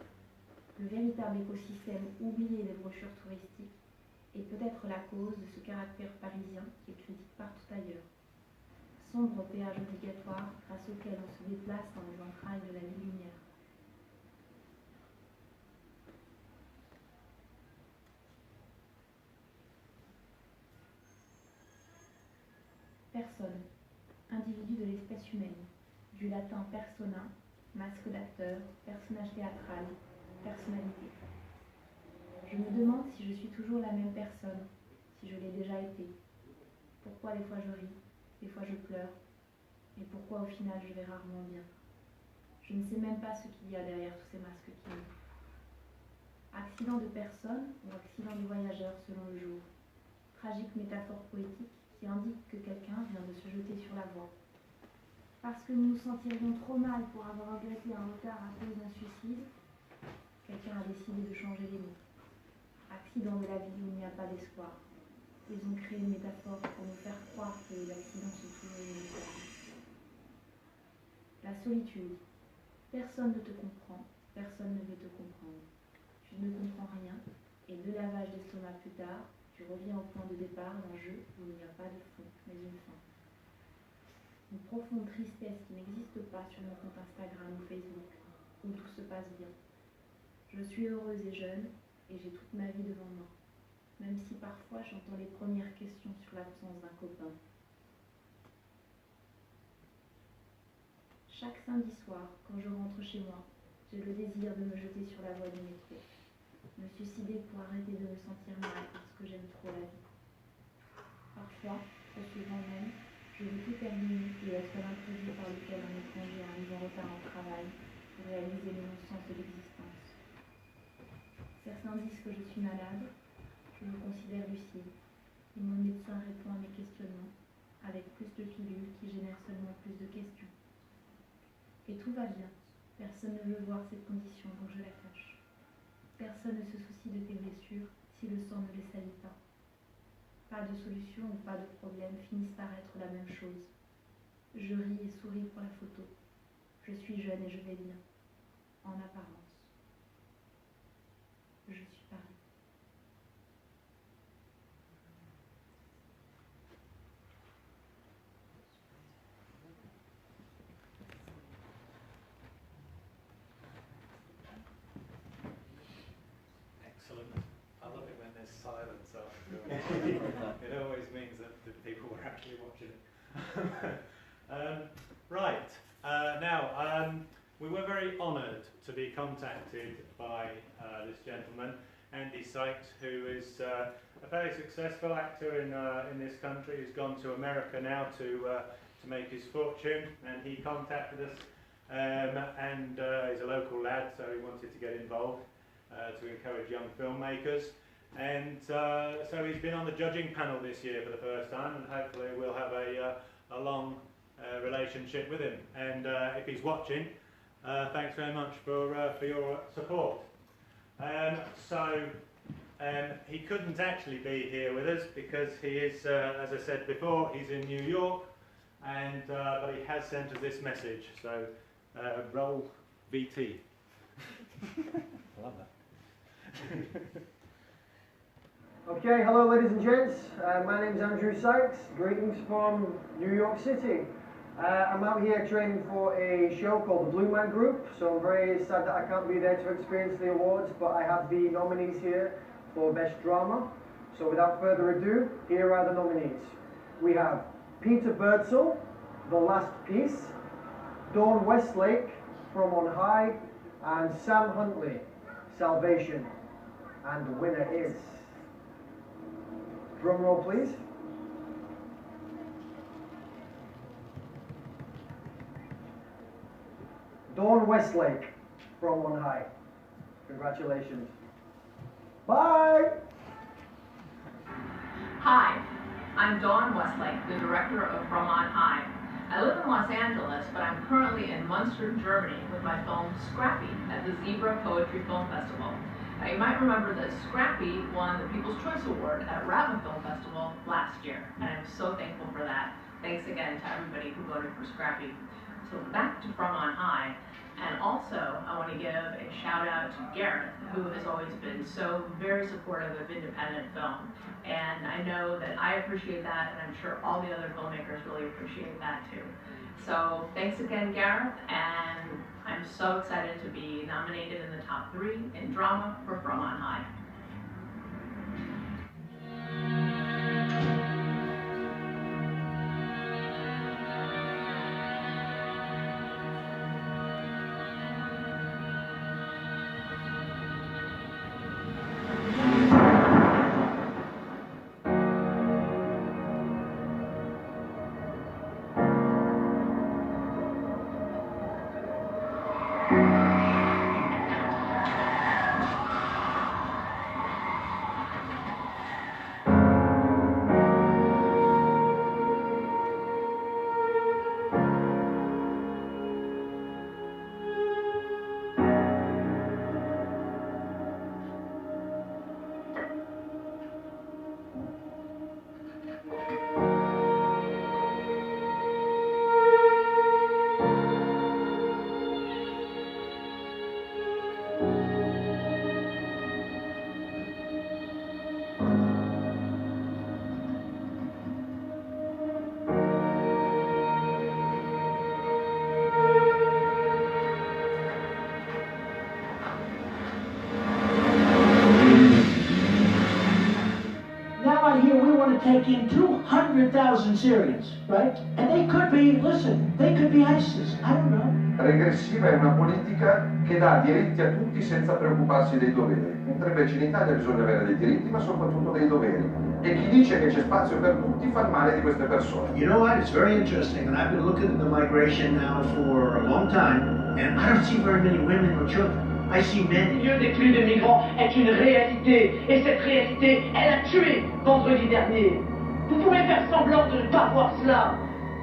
[SPEAKER 19] Le véritable écosystème oublié des brochures touristiques est peut-être la cause de ce caractère parisien qu'il critique partout ailleurs. Sombre péage obligatoire grâce auquel on se déplace dans les entrailles de la ville-lumière. Personne, individu de l'espèce humaine, du latin persona, masque d'acteur, personnage théâtral, personnalité. Je me demande si je suis toujours la même personne, si je l'ai déjà été. Pourquoi des fois je ris, des fois je pleure, et pourquoi au final je vais rarement bien. Je ne sais même pas ce qu'il y a derrière tous ces masques qui me. Accident de personne ou accident de voyageur selon le jour. Tragique métaphore poétique qui indique que quelqu'un vient de se jeter sur la voie. Parce que nous nous sentirions trop mal pour avoir regretté un retard à cause d'un suicide, quelqu'un a décidé de changer les mots. Accident de la vie où il n'y a pas d'espoir. Ils ont créé une métaphore pour nous faire croire que les accidents sont toujours inévitables. La solitude. Personne ne te comprend, personne ne veut te comprendre. Tu ne comprends rien, et 2 lavages d'estomac plus tard, tu reviens au point de départ d'un jeu où il n'y a pas de fond, mais une fin. Une profonde tristesse qui n'existe pas sur mon compte Instagram ou Facebook, où tout se passe bien. Je suis heureuse et jeune, et j'ai toute ma vie devant moi, même si parfois j'entends les premières questions sur l'absence d'un copain. Chaque samedi soir, quand je rentre chez moi, j'ai le désir de me jeter sur la voie du métro, me suicider pour arrêter de me sentir mal parce que j'aime trop la vie. Parfois, au suivant même, je veux tout terminer et être l'imprévu par lequel un étranger arrive en retard au travail pour réaliser le non-sens de l'existence. Certains disent que je suis malade, je me considère lucide, et mon médecin répond à mes questionnements avec plus de pilules qui génèrent seulement plus de questions. Et tout va bien, personne ne veut voir cette condition donc je la cache. Personne ne se soucie de tes blessures si le sang ne les salit pas. Pas de solution ou pas de problème finissent par être la même chose. Je ris et souris pour la photo. Je suis jeune et je vais bien, en apparence. Je suis Paris.
[SPEAKER 1] silence after it always means that the people were actually watching it. Right, now we were very honoured to be contacted by this gentleman, Andy Sykes, who is a very successful actor in this country. He's gone to America now to make his fortune, and he contacted us, and he's a local lad, so he wanted to get involved to encourage young filmmakers. And so he's been on the judging panel this year for the first time, and hopefully we'll have a long relationship with him. And if he's watching, thanks very much for your support. He couldn't actually be here with us because he is, as I said before, he's in New York, and but he has sent us this message. So roll VT. I love that.
[SPEAKER 20] Okay, hello ladies and gents. My name is Andrew Sykes. Greetings from New York City. I'm out here training for a show called the Blue Man Group, so I'm very sad that I can't be there to experience the awards, but I have the nominees here for Best Drama. So without further ado, here are the nominees. We have Peter Birdsall, The Last Piece, Dawn Westlake, From On High, and Sam Huntley, Salvation. And the winner is... Drum roll, please. Dawn Westlake, From On High. Congratulations. Bye!
[SPEAKER 21] Hi, I'm Dawn Westlake, the director of From On High. I live in Los Angeles, but I'm currently in Munster, Germany with my film Scrappy at the Zebra Poetry Film Festival. Now you might remember that Scrappy won the People's Choice Award at RATMA Film Festival last year, and I'm so thankful for that. Thanks again to everybody who voted for Scrappy. So back to From On High, and also I want to give a shout out to Gareth, who has always been so very supportive of independent film. And I know that I appreciate that, and I'm sure all the other filmmakers really appreciate that too. So thanks again, Gareth, and I'm so excited to be nominated in the top 3 in drama for From On High.
[SPEAKER 22] Take in 200,000 Syrians, right? And they could be, listen, they could be ISIS. I don't know.
[SPEAKER 23] Regressiva è una politica che dà diritti a tutti senza preoccuparsi dei doveri, mentre invece in Italia bisogna avere dei diritti ma soprattutto dei doveri. E chi dice che c'è spazio per tutti fa il male di queste persone.
[SPEAKER 10] You know what? It's very interesting, and I've been looking at the migration now for a long time, and I don't see very many women or children. I see men.
[SPEAKER 2] Le milieu des flux de migrants est une réalité, et cette réalité, elle a tué vendredi dernier. Vous pouvez faire semblant de ne pas voir cela,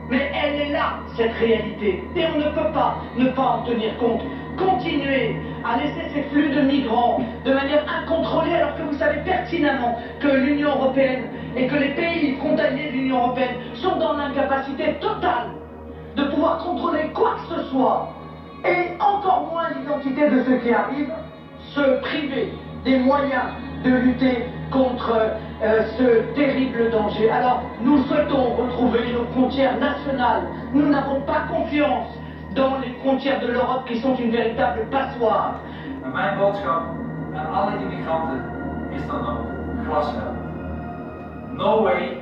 [SPEAKER 2] mais elle est là, cette réalité, et on ne peut pas ne pas en tenir compte. Continuer à laisser ces flux de migrants de manière incontrôlée, alors que vous savez pertinemment que l'Union européenne et que les pays frontaliers de l'Union européenne sont dans l'incapacité totale de pouvoir contrôler quoi que ce soit, et encore moins l'identité de ceux qui arrivent, se priver des moyens de lutter contre ce terrible danger. Alors, nous souhaitons retrouver nos frontières nationales. Nous n'avons pas confiance dans les frontières de l'Europe qui sont une véritable passoire.
[SPEAKER 24] En mijn boodschap aan alle immigranten is dan ook:
[SPEAKER 5] Glasgow. No way,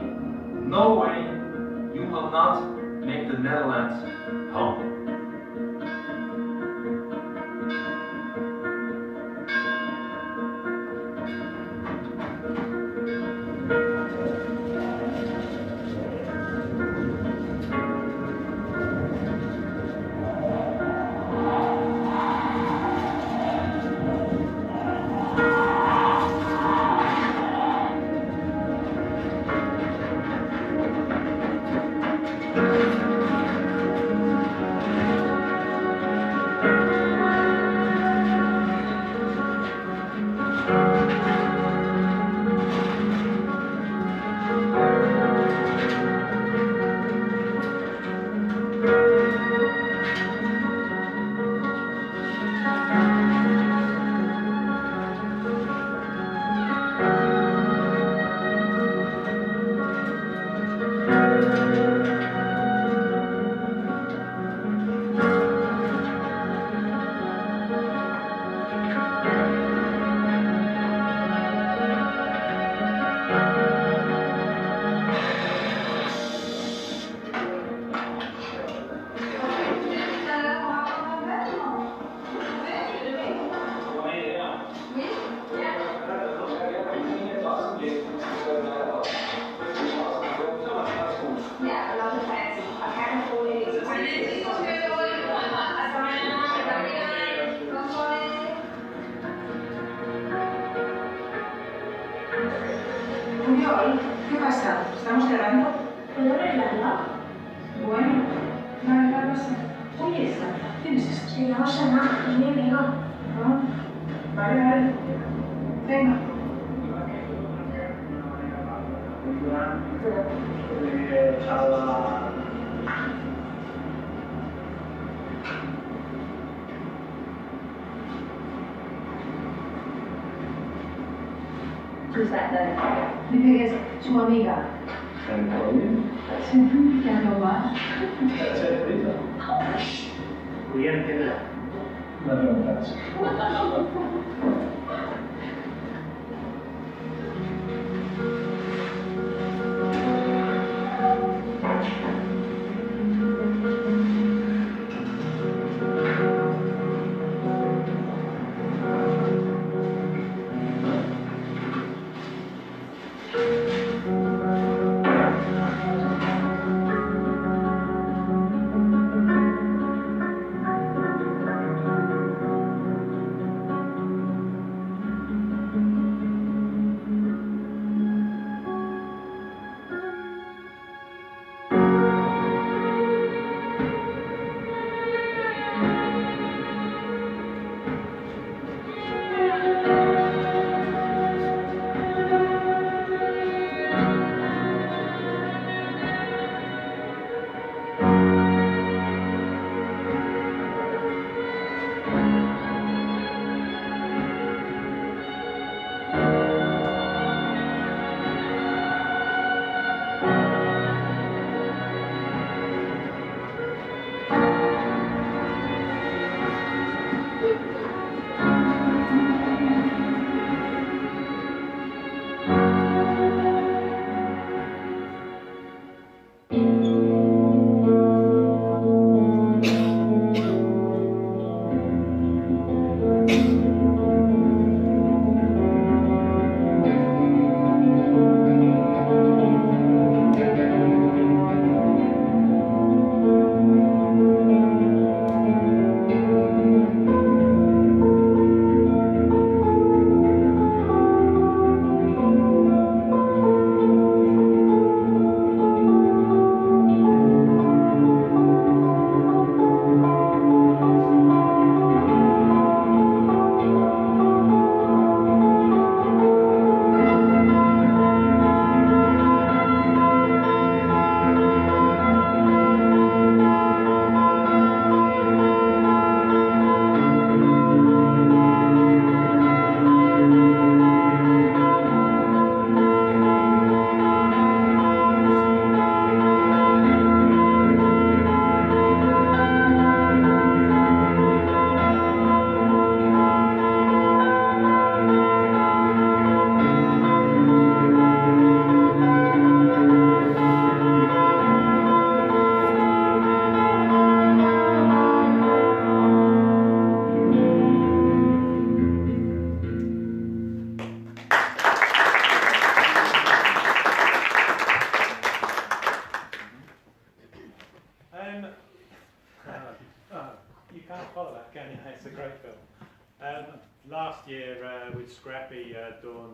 [SPEAKER 5] you will not make the Netherlands home.
[SPEAKER 16] Uriol, ¿qué pasa? ¿Estamos cerrando?
[SPEAKER 19] ¿Puedo arreglarlo?
[SPEAKER 16] Bueno, nada, ¿qué pasa? Oye, ¿quién es esa?
[SPEAKER 19] Se llama Sana, es mi amiga.
[SPEAKER 16] Ah, vale. Venga.
[SPEAKER 19] Who's that then? Dice que es su amiga. Sí, que no va.
[SPEAKER 7] Julián, ¿qué tal?
[SPEAKER 23] No preguntas.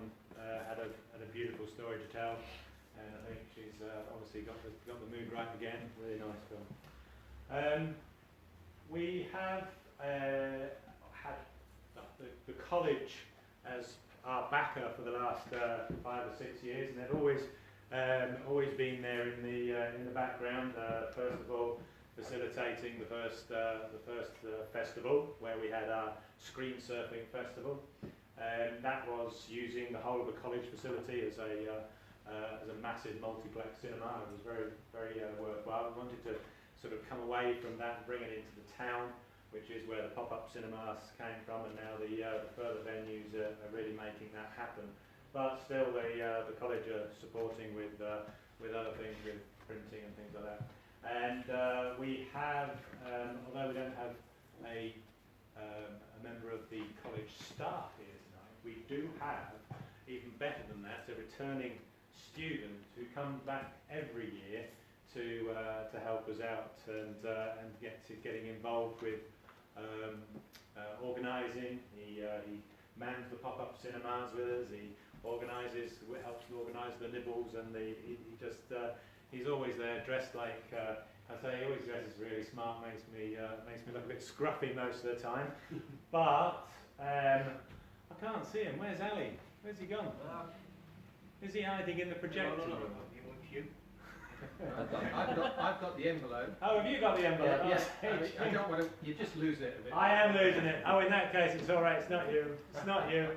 [SPEAKER 1] one had a beautiful story to tell, and I think she's obviously got the mood right again. Really nice film. We have had the college as our backer for the last 5 or 6 years, and they've always been there in the background. First of all, facilitating the first festival where we had our screen surfing festival. That was using the whole of the college facility as a massive multiplex cinema. It was very worthwhile. We wanted to sort of come away from that and bring it into the town, which is where the pop-up cinemas came from, and now the further venues are really making that happen. But still, the college are supporting with other things, with printing and things like that. And we have, although we don't have a member of the college staff here tonight, we do have, even better than that, a returning student who comes back every year to help us out and getting involved with organising. He mans the pop-up cinemas with us. He helps organise the nibbles, and he's always there, dressed like I say. He always dresses really smart. Makes me look a bit scruffy most of the time. But I can't see him. Where's Ali? Where's he gone? Is he hiding in the projector room?
[SPEAKER 8] I've got the envelope.
[SPEAKER 1] Oh, have you got the envelope?
[SPEAKER 8] Yes. I don't want to. You just lose it a bit.
[SPEAKER 1] I am losing it. Oh, in that case, it's all right. It's not you. It's not you.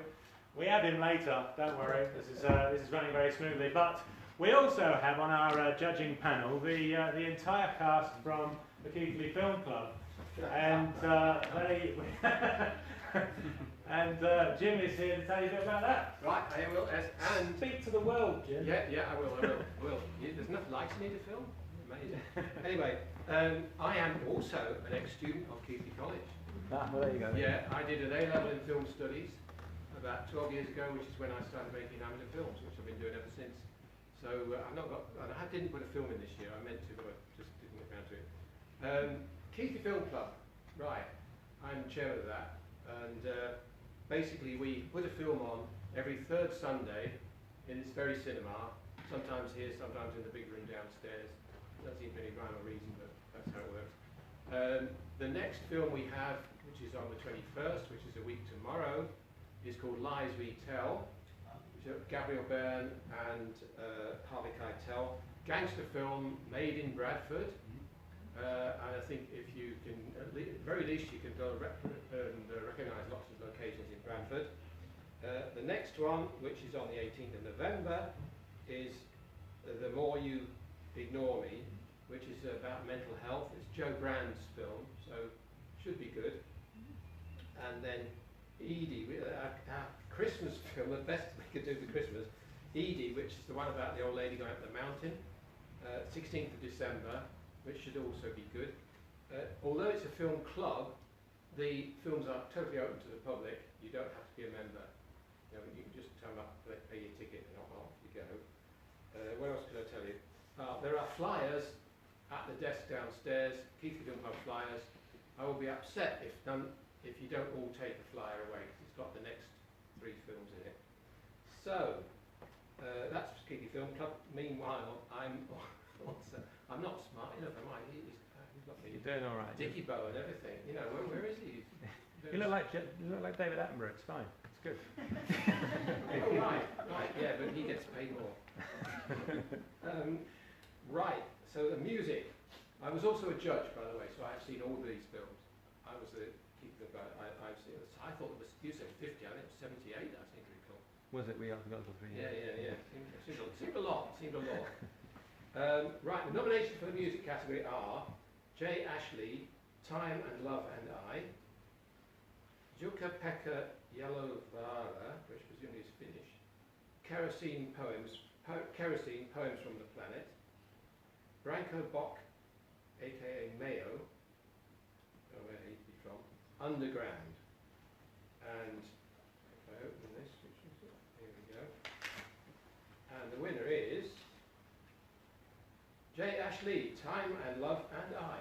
[SPEAKER 1] We have him later. Don't worry. This is running very smoothly. But we also have on our judging panel the entire cast from the Keighley Film Club, and and Jim is here to tell you a bit about that.
[SPEAKER 8] Right, I will. And
[SPEAKER 1] speak to the world, Jim.
[SPEAKER 8] Yeah, I will. There's enough lights in here to film. Amazing. Anyway, I am also an ex-student of Keighley College.
[SPEAKER 4] Well, there you go.
[SPEAKER 8] Yeah, I did an A-level in film studies about 12 years ago, which is when I started making amateur films, which I've been doing ever since. So I've not got. And I didn't put a film in this year. I meant to, but I just didn't get around to it. Keighley Film Club. Right, I'm chairman of that, and basically we put a film on every third Sunday in this very cinema. Sometimes here, sometimes in the big room downstairs. Doesn't seem to be any rhyme or reason, but that's how it works. The next film we have, which is on the 21st, which is a week tomorrow, is called Lies We Tell, which are Gabriel Byrne and Harvey Keitel. Gangster film made in Bradford. And I think if you can, at the very least, you can go and recognise lots of locations in Bradford. The next one, which is on the 18th of November, is The More You Ignore Me, which is about mental health. It's Joe Brand's film, so should be good. And then Edie, our Christmas film, the best we could do for Christmas, Edie, which is the one about the old lady going up the mountain, 16th of December, which should also be good. Although it's a film club, the films are totally open to the public. You don't have to be a member. You can just turn up, pay your ticket, and off you go. What else can I tell you? There are flyers at the desk downstairs. Keighley Film Club flyers. I will be upset if you don't all take a flyer away, because it's got the next 3 films in it. So that's Keighley Film Club. Meanwhile, I'm not smart enough, am I? He's got me.
[SPEAKER 4] You're doing all right.
[SPEAKER 8] Dicky bow and everything. You know, where is he?
[SPEAKER 4] You look like David Attenborough. It's fine. It's good.
[SPEAKER 8] Oh, right, yeah, but he gets paid more. Right. So the music. I was also a judge, by the way, so I've seen all these films. I was the keeper. I've seen. I thought it was. You said 50. I think it was 78. I seem to recall.
[SPEAKER 4] Was it? We have got the 3.
[SPEAKER 8] Yeah. Seemed a lot. Right, the nominations for the music category are J. Ashley, Time and Love and I, Jukka Pekka Yalovara, which presumably is Finnish, Kerosene Poems from the Planet, Branko Bok, aka Mayo, where he'd be from, Underground, and if I open this, which is it? Here we go, and the winner is J. Ashley, Time and Love and I.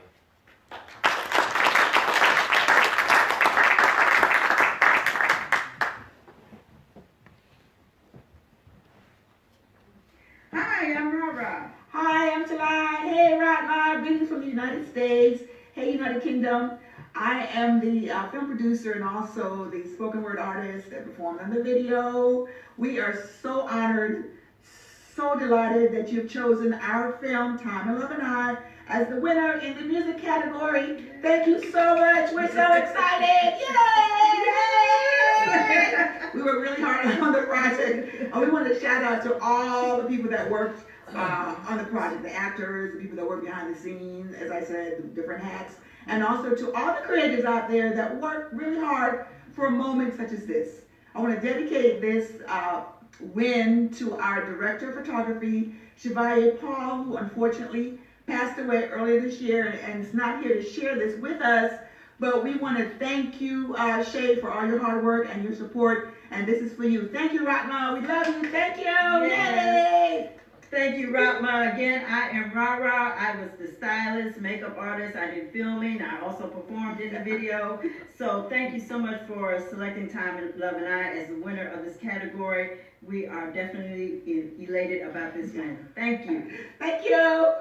[SPEAKER 6] United States. Hey, United Kingdom. I am the film producer and also the spoken word artist that performed on the video. We are so honored, so delighted that you've chosen our film, Time and Love and I, as the winner in the music category. Thank you so much. We're so excited. Yay! We worked really hard on the project. We want to shout out to all the people that worked on the project, the actors, the people that work behind the scenes, as I said, the different hats, and also to all the creators out there that work really hard for a moment such as this. I want to dedicate this win to our director of photography, Chevalier Paul, who unfortunately passed away earlier this year and is not here to share this with us, but we want to thank you, Shay, for all your hard work and your support, and this is for you. Thank you, RATMA. We love you. Thank you.
[SPEAKER 9] Yes.
[SPEAKER 6] Yay!
[SPEAKER 9] Thank you, RATMA. Again, I am Rara. I was the stylist, makeup artist. I did filming. I also performed in the video. So thank you so much for selecting Time and Love and I as the winner of this category. We are definitely elated about this win. Thank you.
[SPEAKER 6] Thank you.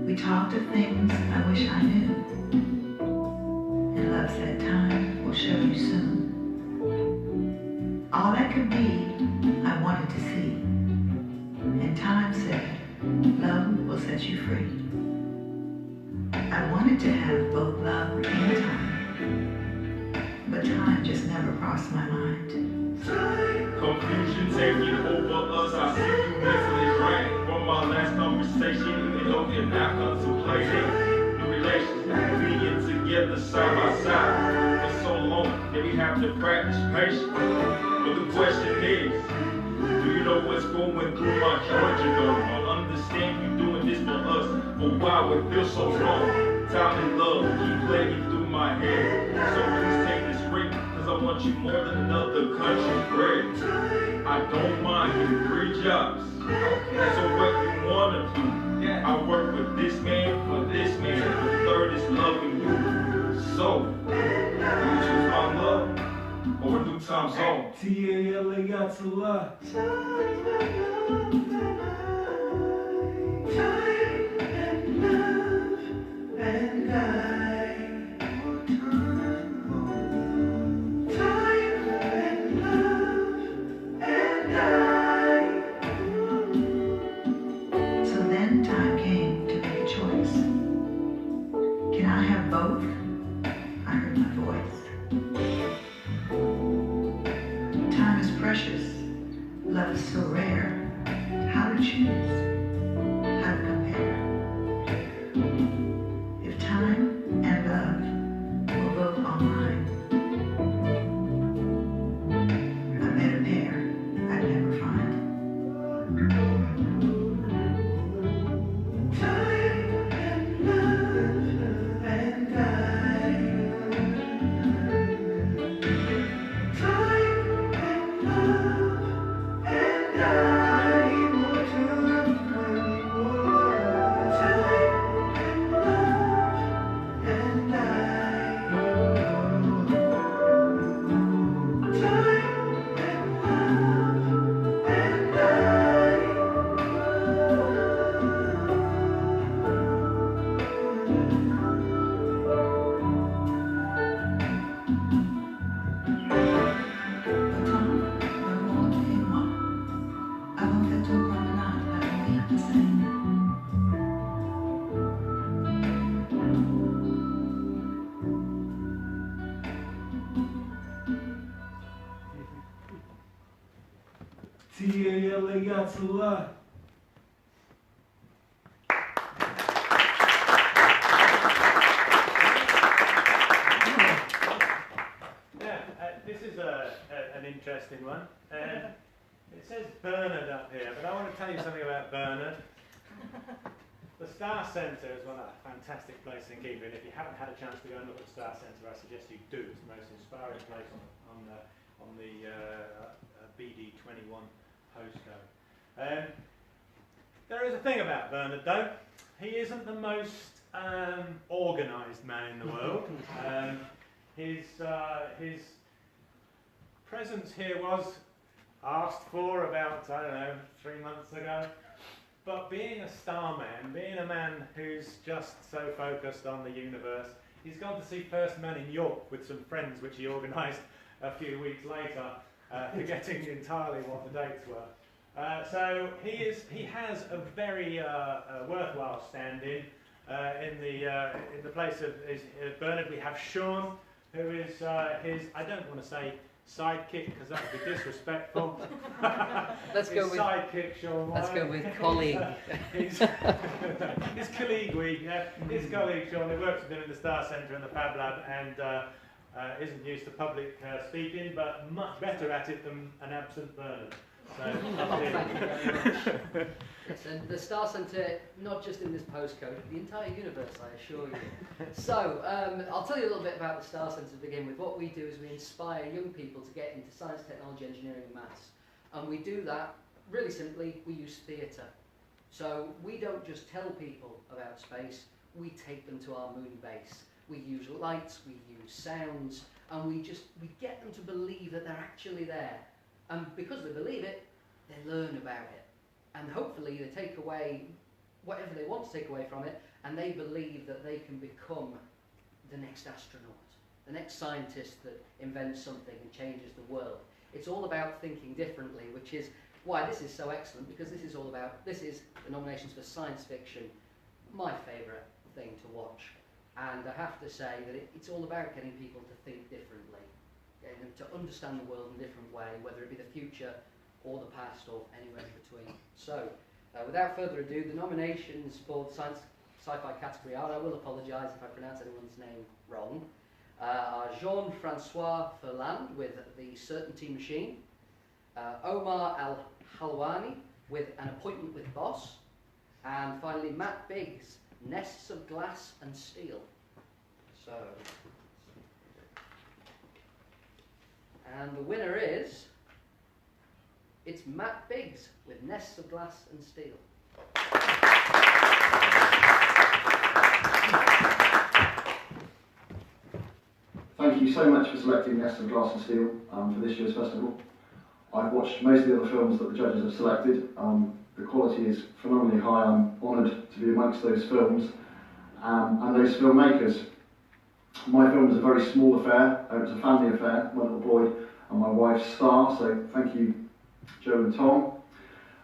[SPEAKER 12] We talked of things I wish I knew. And love said, time will show you soon. All that could be, I wanted to see. And time said, love will set you free. I wanted to have both love and time. But time just never crossed my mind.
[SPEAKER 5] Confusion taking over us. I see you mentally drained from my last conversation. Even though you're not contemplating new relations, being together side by side for so long that we have to practice patience. But the question is, do you know what's going through my Georgia though? I understand you doing this for us, but why would it feel so wrong? Time and love keep playing through my head. So please take this ring, cause I want you more than another country's bread. I don't mind getting 3 jobs. So what you wanna do? I work with this man, for this man, and the third is loving you. So, you choose my love or a new time zone?
[SPEAKER 15] T-A-L-A-T-A-L-A.
[SPEAKER 12] So then time came to make a choice. Can I have both? I heard my voice. Time is precious. Love is so rare. How to choose?
[SPEAKER 15] T-A-L-A-T-A.
[SPEAKER 1] This is an interesting one. It says Bernard up here, but I want to tell you something about Bernard. The Star Centre is one of a fantastic place in Keebler, and if you haven't had a chance to go and look at the Star Centre, I suggest you do. It's the most inspiring place on the BD21 postcode. There is a thing about Bernard, though. He isn't the most organised man in the world. His presence here was asked for about, I don't know, 3 months ago. But being a star man, being a man who's just so focused on the universe, he's gone to see First Man in York with some friends, which he organised a few weeks later, forgetting entirely what the dates were. So he has a very worthwhile stand-in in the place of Bernard. We have Sean, who is his, I don't want to say sidekick because that would be disrespectful.
[SPEAKER 3] Let's go with
[SPEAKER 1] sidekick, Sean.
[SPEAKER 3] Let's go with colleague.
[SPEAKER 1] his colleague, his colleague Sean, who works with him in the Star Centre and the Fab Lab, and isn't used to public speaking, but much better at it than an absent Bernard. So,
[SPEAKER 3] thank you very much. And the Star Centre, not just in this postcode, the entire universe, I assure you. So, I'll tell you a little bit about the Star Centre to begin with. What we do is we inspire young people to get into science, technology, engineering and maths. And we do that, really simply, we use theatre. So, we don't just tell people about space, we take them to our moon base. We use lights, we use sounds, and we get them to believe that they're actually there. And because they believe it, they learn about it. And hopefully they take away whatever they want to take away from it, and they believe that they can become the next astronaut, the next scientist that invents something and changes the world. It's all about thinking differently, which is why this is so excellent, because this is the nominations for science fiction, my favourite thing to watch. And I have to say that it's all about getting people to think differently, getting them to understand the world in a different way, whether it be the future or the past or anywhere in between. So, without further ado, the nominations for the science sci-fi category are, I will apologise if I pronounce anyone's name wrong, are Jean-Francois Ferland with The Certainty Machine, Omar Al-Halwani with An Appointment with Boss, and finally Matt Biggs, Nests of Glass and Steel. So, and the winner is, it's Matt Biggs with Nests of Glass and Steel.
[SPEAKER 11] Thank you so much for selecting Nests of Glass and Steel for this year's festival. I've watched most of the other films that the judges have selected. The quality is phenomenally high. I'm honoured to be amongst those films and those filmmakers. My film was a very small affair. It was a family affair, my little boy and my wife's star, so thank you, Joe and Tom.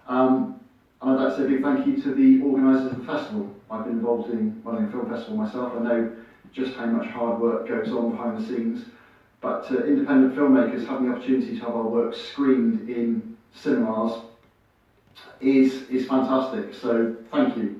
[SPEAKER 11] And I'd like to say a big thank you to the organisers of the festival. I've been involved in running a film festival myself. I know just how much hard work goes on behind the scenes, but independent filmmakers having the opportunity to have our work screened in cinemas is fantastic, so thank you.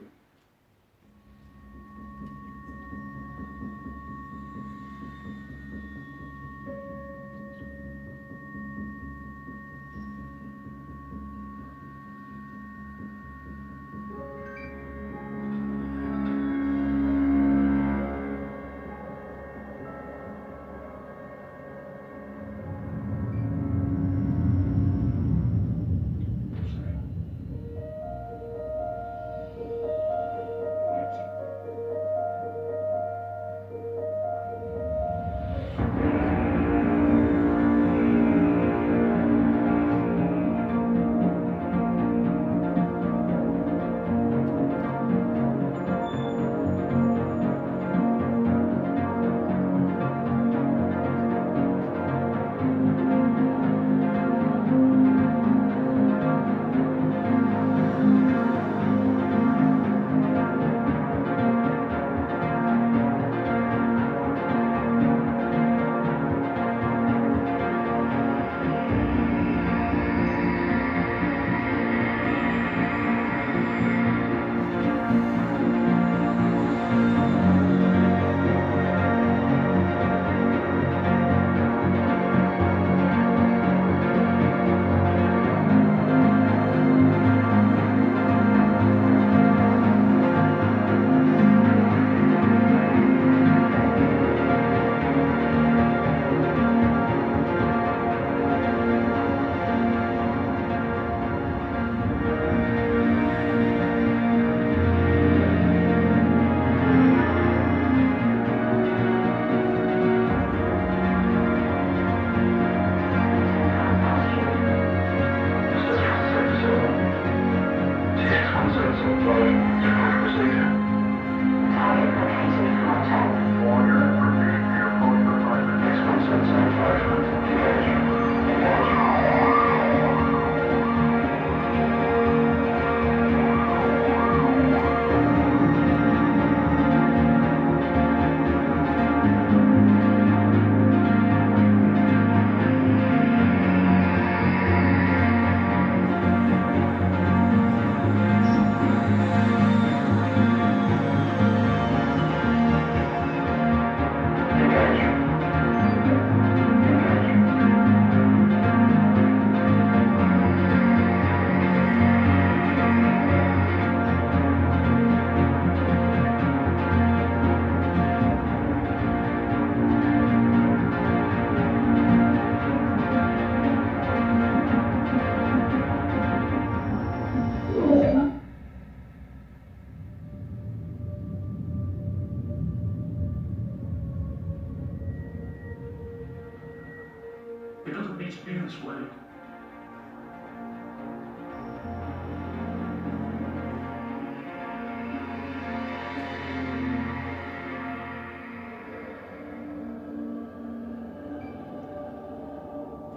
[SPEAKER 10] this way.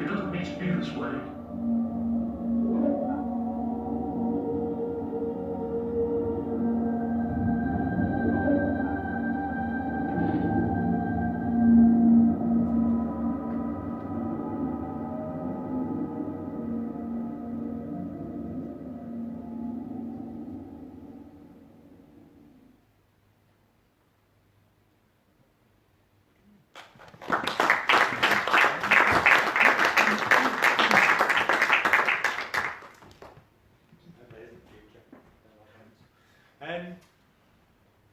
[SPEAKER 10] It doesn't need to be this way.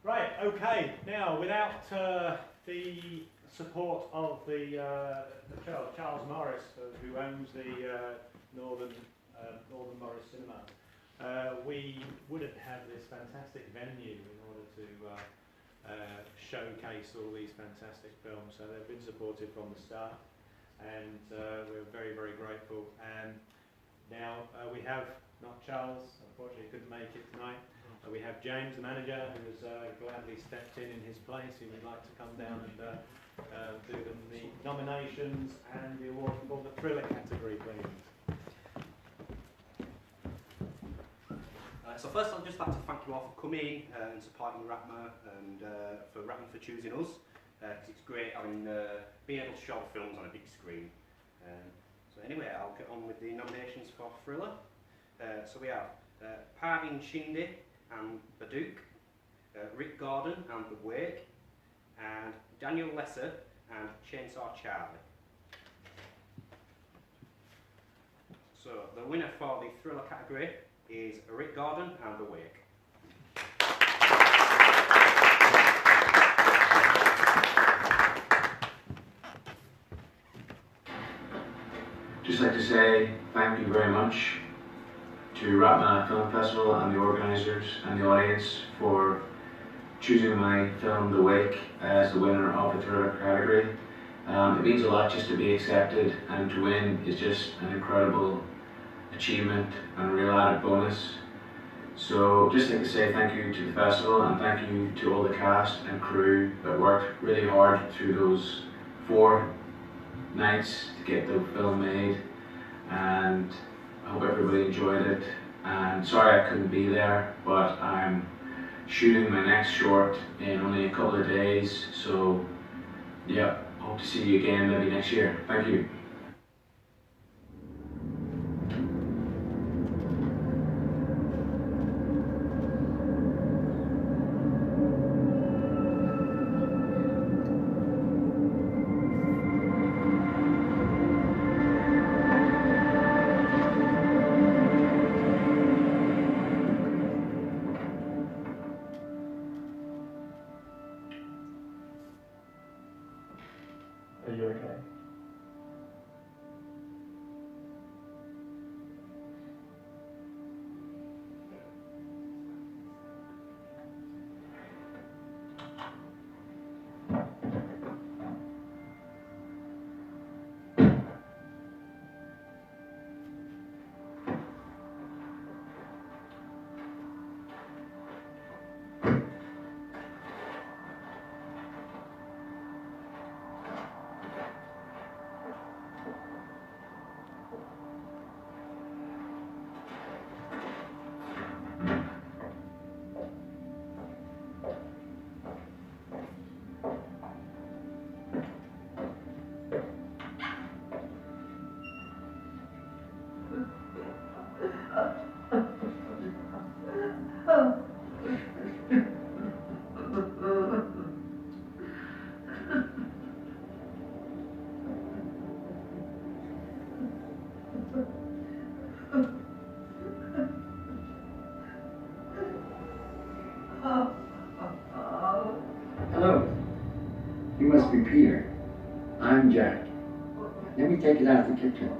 [SPEAKER 1] Right, okay, now without the support of the Charles Morris, who owns the Northern Morris Cinema, we wouldn't have this fantastic venue in order to showcase all these fantastic films. So they've been supported from the start, and we're very, very grateful. And now we have, not Charles, unfortunately couldn't make it tonight. We have James, the manager, who has gladly stepped in his place. He would like to come down and do the nominations and the award for the thriller category, please.
[SPEAKER 13] So first I'd just like to thank you all for coming and supporting RATMA, and for RATMA for choosing us, because it's great having being able to show films on a big screen. So anyway, I'll get on with the nominations for thriller. So we have Parvin Shinde and Badook, Rick Gordon and The Wake, and Daniel Lesser and Chainsaw Charlie. So the winner for the thriller category is Rick Gordon and The Wake.
[SPEAKER 14] Just like to say thank you very much to RATMA Film Festival and the organisers and the audience for choosing my film The Wake as the winner of the thriller category. It means a lot just to be accepted, and to win is just an incredible achievement and a real added bonus. So just like to say thank you to the festival, and thank you to all the cast and crew that worked really hard through those 4 nights to get the film made, and I hope everybody enjoyed it. And sorry I couldn't be there, but I'm shooting my next short in only a couple of days, so yeah, hope to see you again maybe next year. Thank you.
[SPEAKER 17] Are you okay?
[SPEAKER 24] Hello. You must be Peter. I'm Jack. Let me take it out of the kitchen.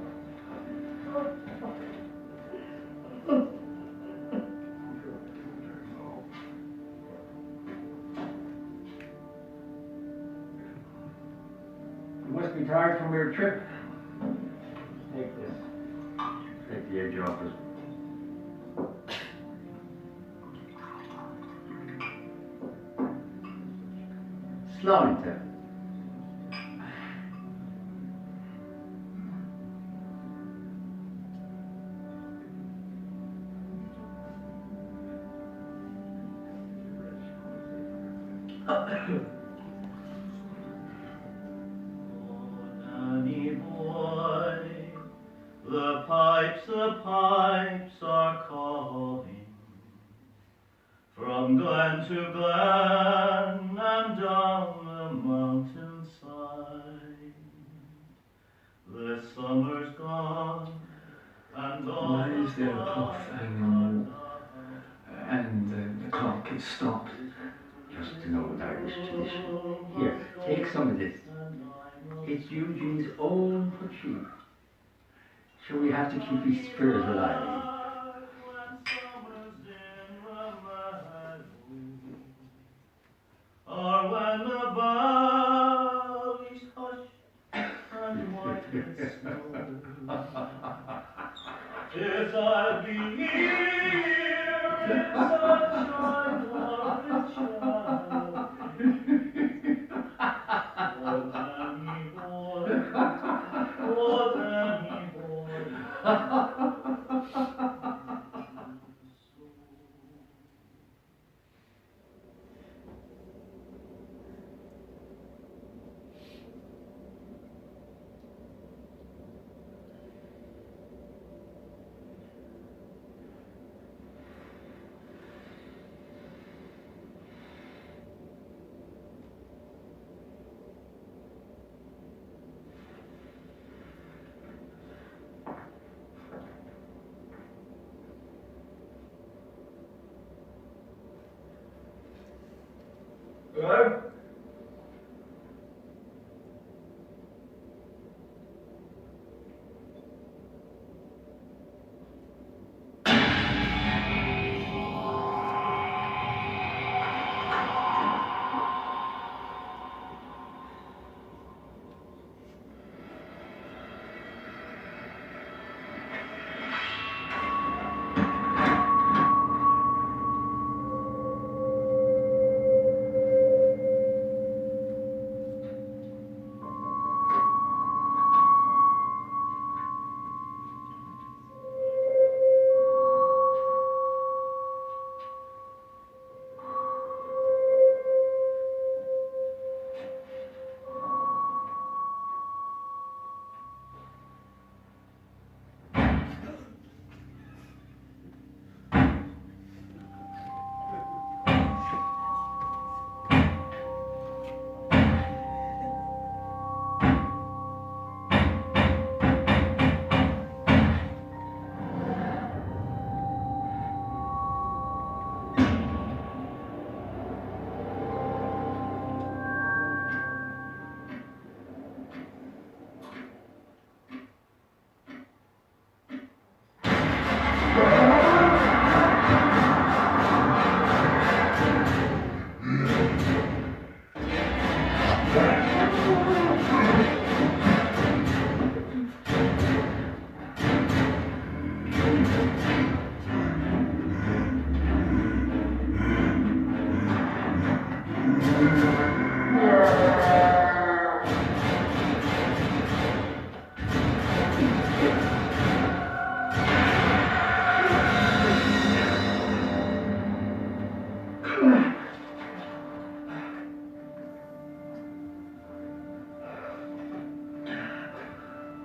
[SPEAKER 24] You must be tired from your trip. Take teardroppers. Slánta.
[SPEAKER 17] Danny boy, the pipes are calling from glen to glen and down the mountainside. The summer's gone and all
[SPEAKER 15] Why is there a puff hanging and the clock is stopped?
[SPEAKER 24] Just to know that Irish tradition. Here, take some of this. It's Eugene's own perfume. So we have to keep his spirit alive.
[SPEAKER 17] or when the valleys hush and white with snow. Yes, I'll be here in sunshine or in shadow. Oh, Danny boy, oh, Danny boy.
[SPEAKER 15] Hello?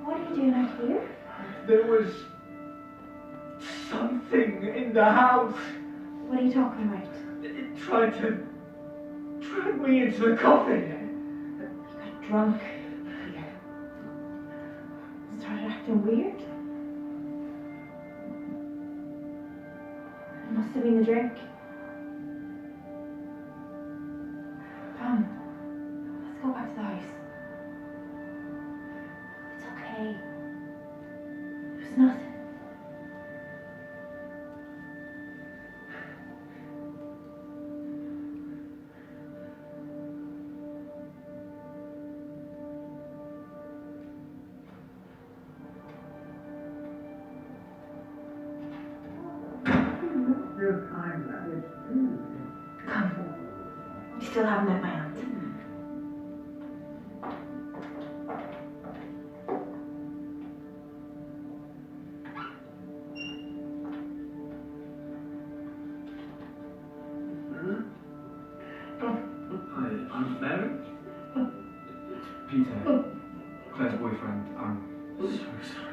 [SPEAKER 19] What are you doing out here?
[SPEAKER 15] There was something in the house.
[SPEAKER 19] What are you talking about?
[SPEAKER 15] It tried to drag me into the coffin.
[SPEAKER 19] You got drunk. Started acting weird. It must have been the drink. Come, let's go back to the house. It's okay. It was nothing.
[SPEAKER 12] still time left. Come. You still haven't met my aunt.
[SPEAKER 15] Hi, I'm Mary. Peter, Claire's boyfriend. I'm so sorry.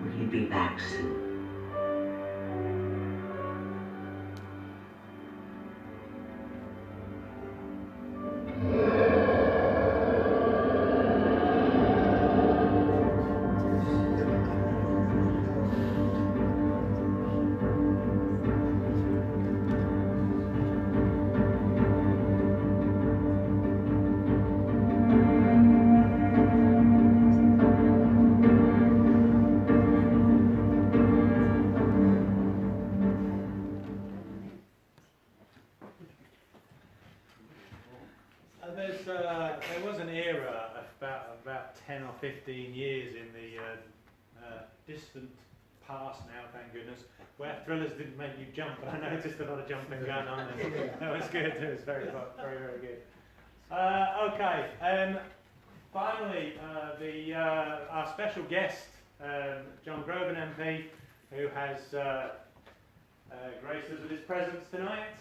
[SPEAKER 12] Will you be back soon?
[SPEAKER 1] There was an era of about 10 or 15 years in the distant past now, thank goodness, where thrillers didn't make you jump, but I noticed a lot of jumping going on there. That was good, it was very good. Okay, finally, our special guest, John Grogan MP, who has graced us with his presence tonight.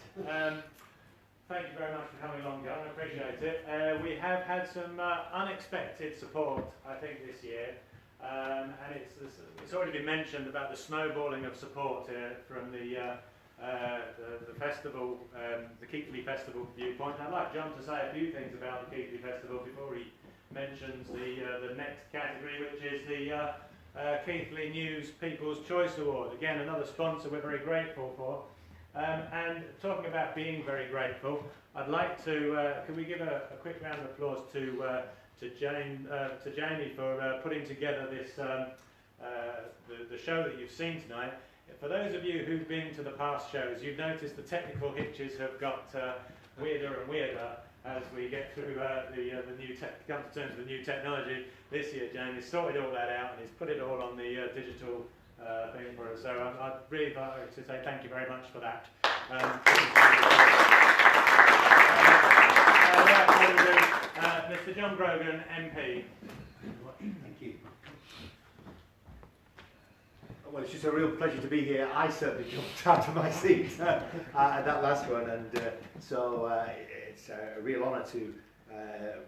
[SPEAKER 1] Thank you very much for coming along, John. I appreciate it. We have had some unexpected support, I think, this year, and it's already been mentioned about the snowballing of support from the festival, the Keighley Festival viewpoint. And I'd like John to say a few things about the Keighley Festival before he mentions the next category, which is the Keighley News People's Choice Award. Again, another sponsor we're very grateful for. And talking about being very grateful, I'd like to, can we give a quick round of applause to Jamie for putting together this the show that you've seen tonight. For those of you who've been to the past shows, you've noticed the technical hitches have got weirder and weirder as we get through come to terms with the new technology. This year, Jamie's sorted all that out and he's put it all on the digital thing for us. So I'd really like to say thank you very much for that. Mr. John Grogan, MP.
[SPEAKER 18] Thank you. Well, it's just a real pleasure to be here. I certainly jumped out of my seat at that last one, and so it's a real honour to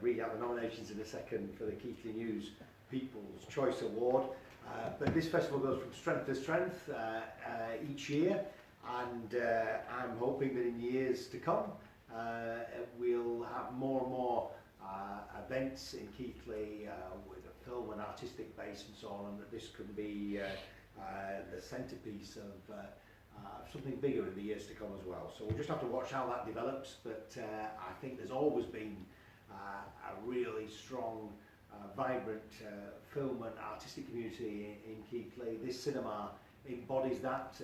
[SPEAKER 18] read out the nominations in a second for the Keighley News People's Choice Award. But this festival goes from strength to strength each year, and I'm hoping that in years to come we'll have more and more events in Keighley with a film and artistic base and so on, and that this can be the centrepiece of something bigger in the years to come as well. So we'll just have to watch how that develops, but I think there's always been a really strong vibrant film and artistic community in Keighley. This cinema embodies that.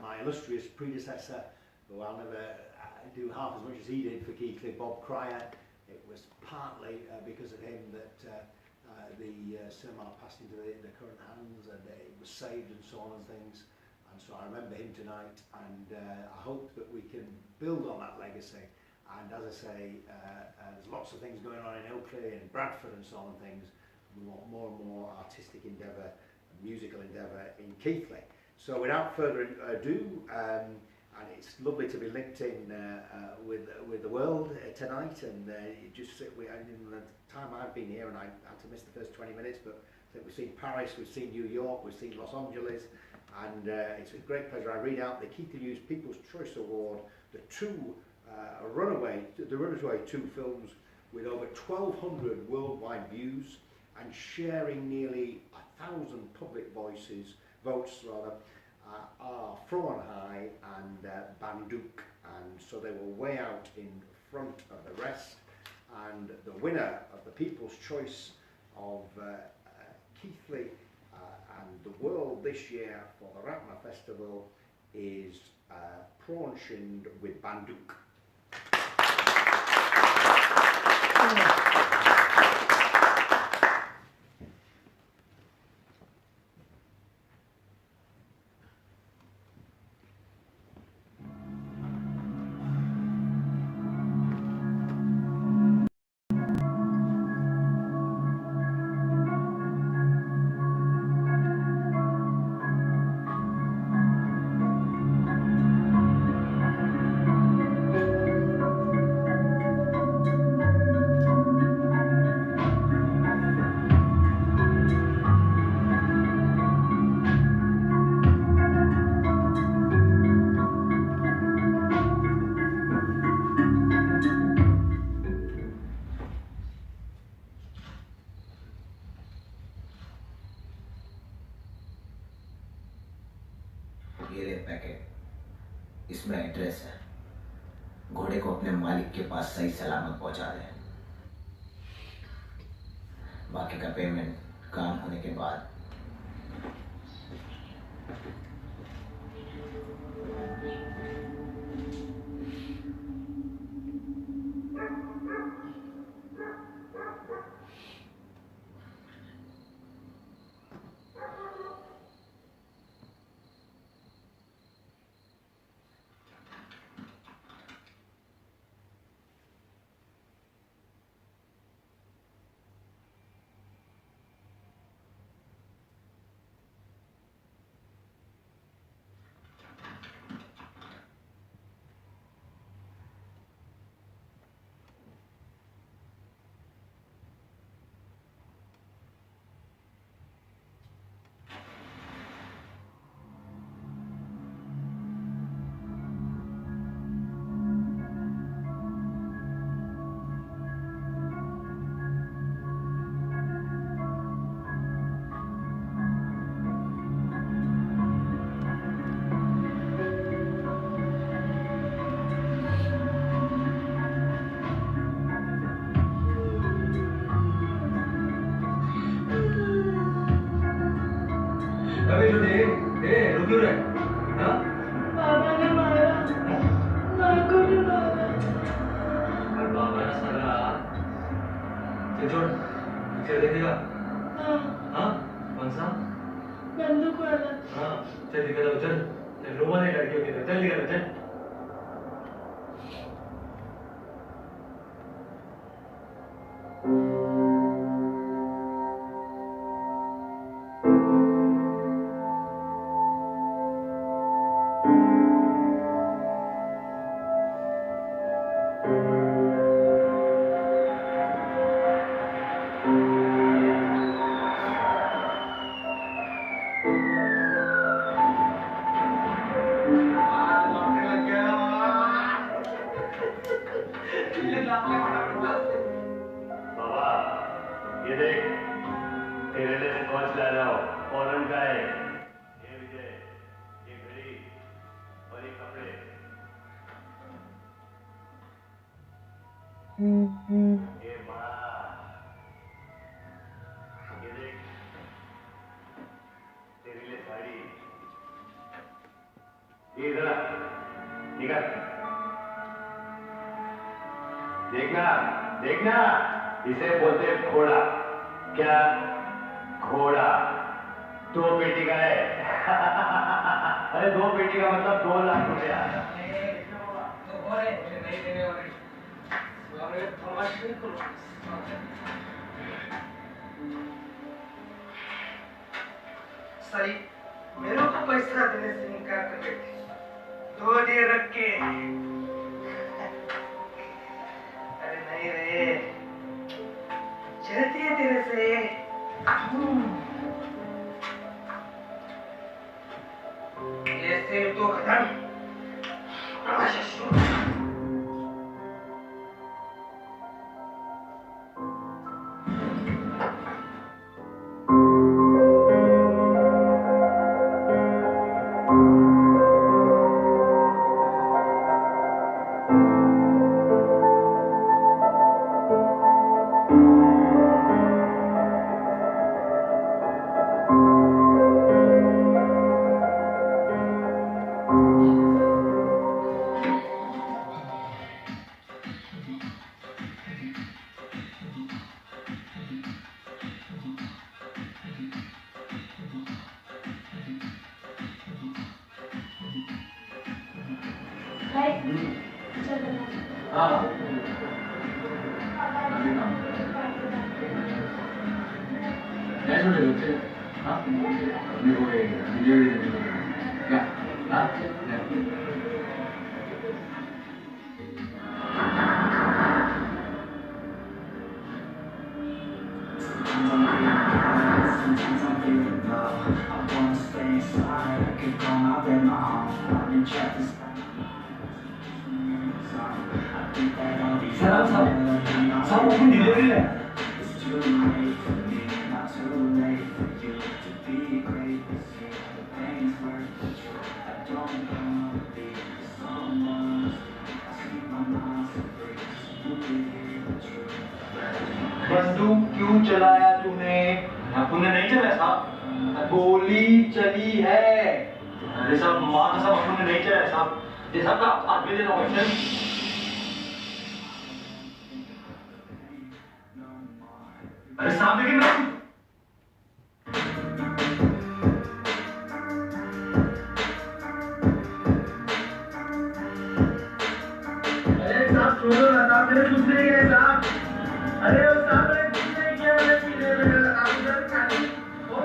[SPEAKER 18] My illustrious predecessor though I'll never do half as much as he did for Keighley. Bob Cryer, it was partly because of him that the cinema passed into the current hands and it was saved and so on and things. And so I remember him tonight, and I hope that we can build on that legacy. And as I say, there's lots of things going on in Ilkley and Bradford and so on and things. We want more and more artistic endeavour, musical endeavour in Keighley. So without further ado, and it's lovely to be linked in with the world tonight. And in the time I've been here, and I had to miss the first 20 minutes, but I think we've seen Paris, we've seen New York, we've seen Los Angeles, and it's a great pleasure. I read out the Keighley News People's Choice Award, the Runaway 2 films with over 1,200 worldwide views and sharing nearly 1,000 public votes are Frauenheim and Banduk, and so they were way out in front of the rest. And the winner of the People's Choice of Keighley and the world this year for the RATMA Festival is Frauenheim with Banduk.
[SPEAKER 2] इसमें address है। घोड़े को अपने मालिक के पास सही सलामत पहुंचा दें। बाकी का पेमेंट काम होने के बाद।
[SPEAKER 7] ये
[SPEAKER 24] निकल देखना देखना इसे बोलते घोड़ा क्या घोड़ा 2 पेटी का है अरे 2 पेटी का मतलब 2 लाख रुपया
[SPEAKER 17] सही मेरे को पैसा देने से इनकार कर बैठे 2 दे रख के अरे नहीं रे चलती है तेरे से ऐसे तो खत्म बंदूक क्यों चलाया तूने? तूने नहीं चलाया साहब, गोली चली है। अरे साहब माँ का साहब तूने नहीं चलाया साहब, ये साहब का हाथ में दे रहा हूँ अरे साहब लेकिन मैं अरे साहब छोड़ो ना साहब, मेरे कुछ नहीं है साहब। अरे वो साहब ने कुछ नहीं किया, मैंने पीने में लगा आप उधर खाली और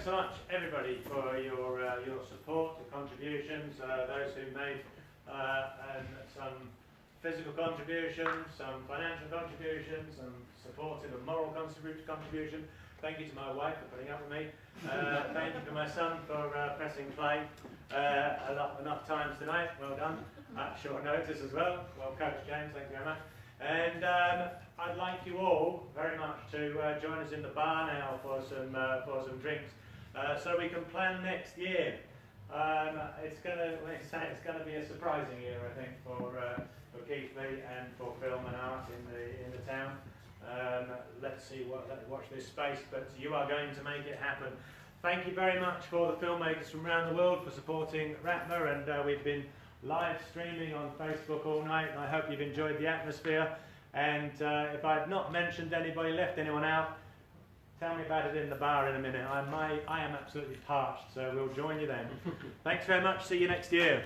[SPEAKER 1] so much, everybody, for your support, your contributions, those who made some physical contributions, some financial contributions, some supportive and moral contribution. Thank you to my wife for putting up with me. Thank you to my son for pressing play enough times tonight. Well done. At short notice as well. Well coached, James. Thank you very much. And I'd like you all very much to join us in the bar now for some drinks, so we can plan next year. It's going to be a surprising year, I think, for Keith Lee and for film and art in the town. Let's see watch this space, but you are going to make it happen. Thank you very much for the filmmakers from around the world for supporting RATMA, and we've been live streaming on Facebook all night, and I hope you've enjoyed the atmosphere. And if I've not mentioned anybody, left anyone out, tell me about it in the bar in a minute. I am absolutely parched, so we'll join you then. Thanks very much. See you next year.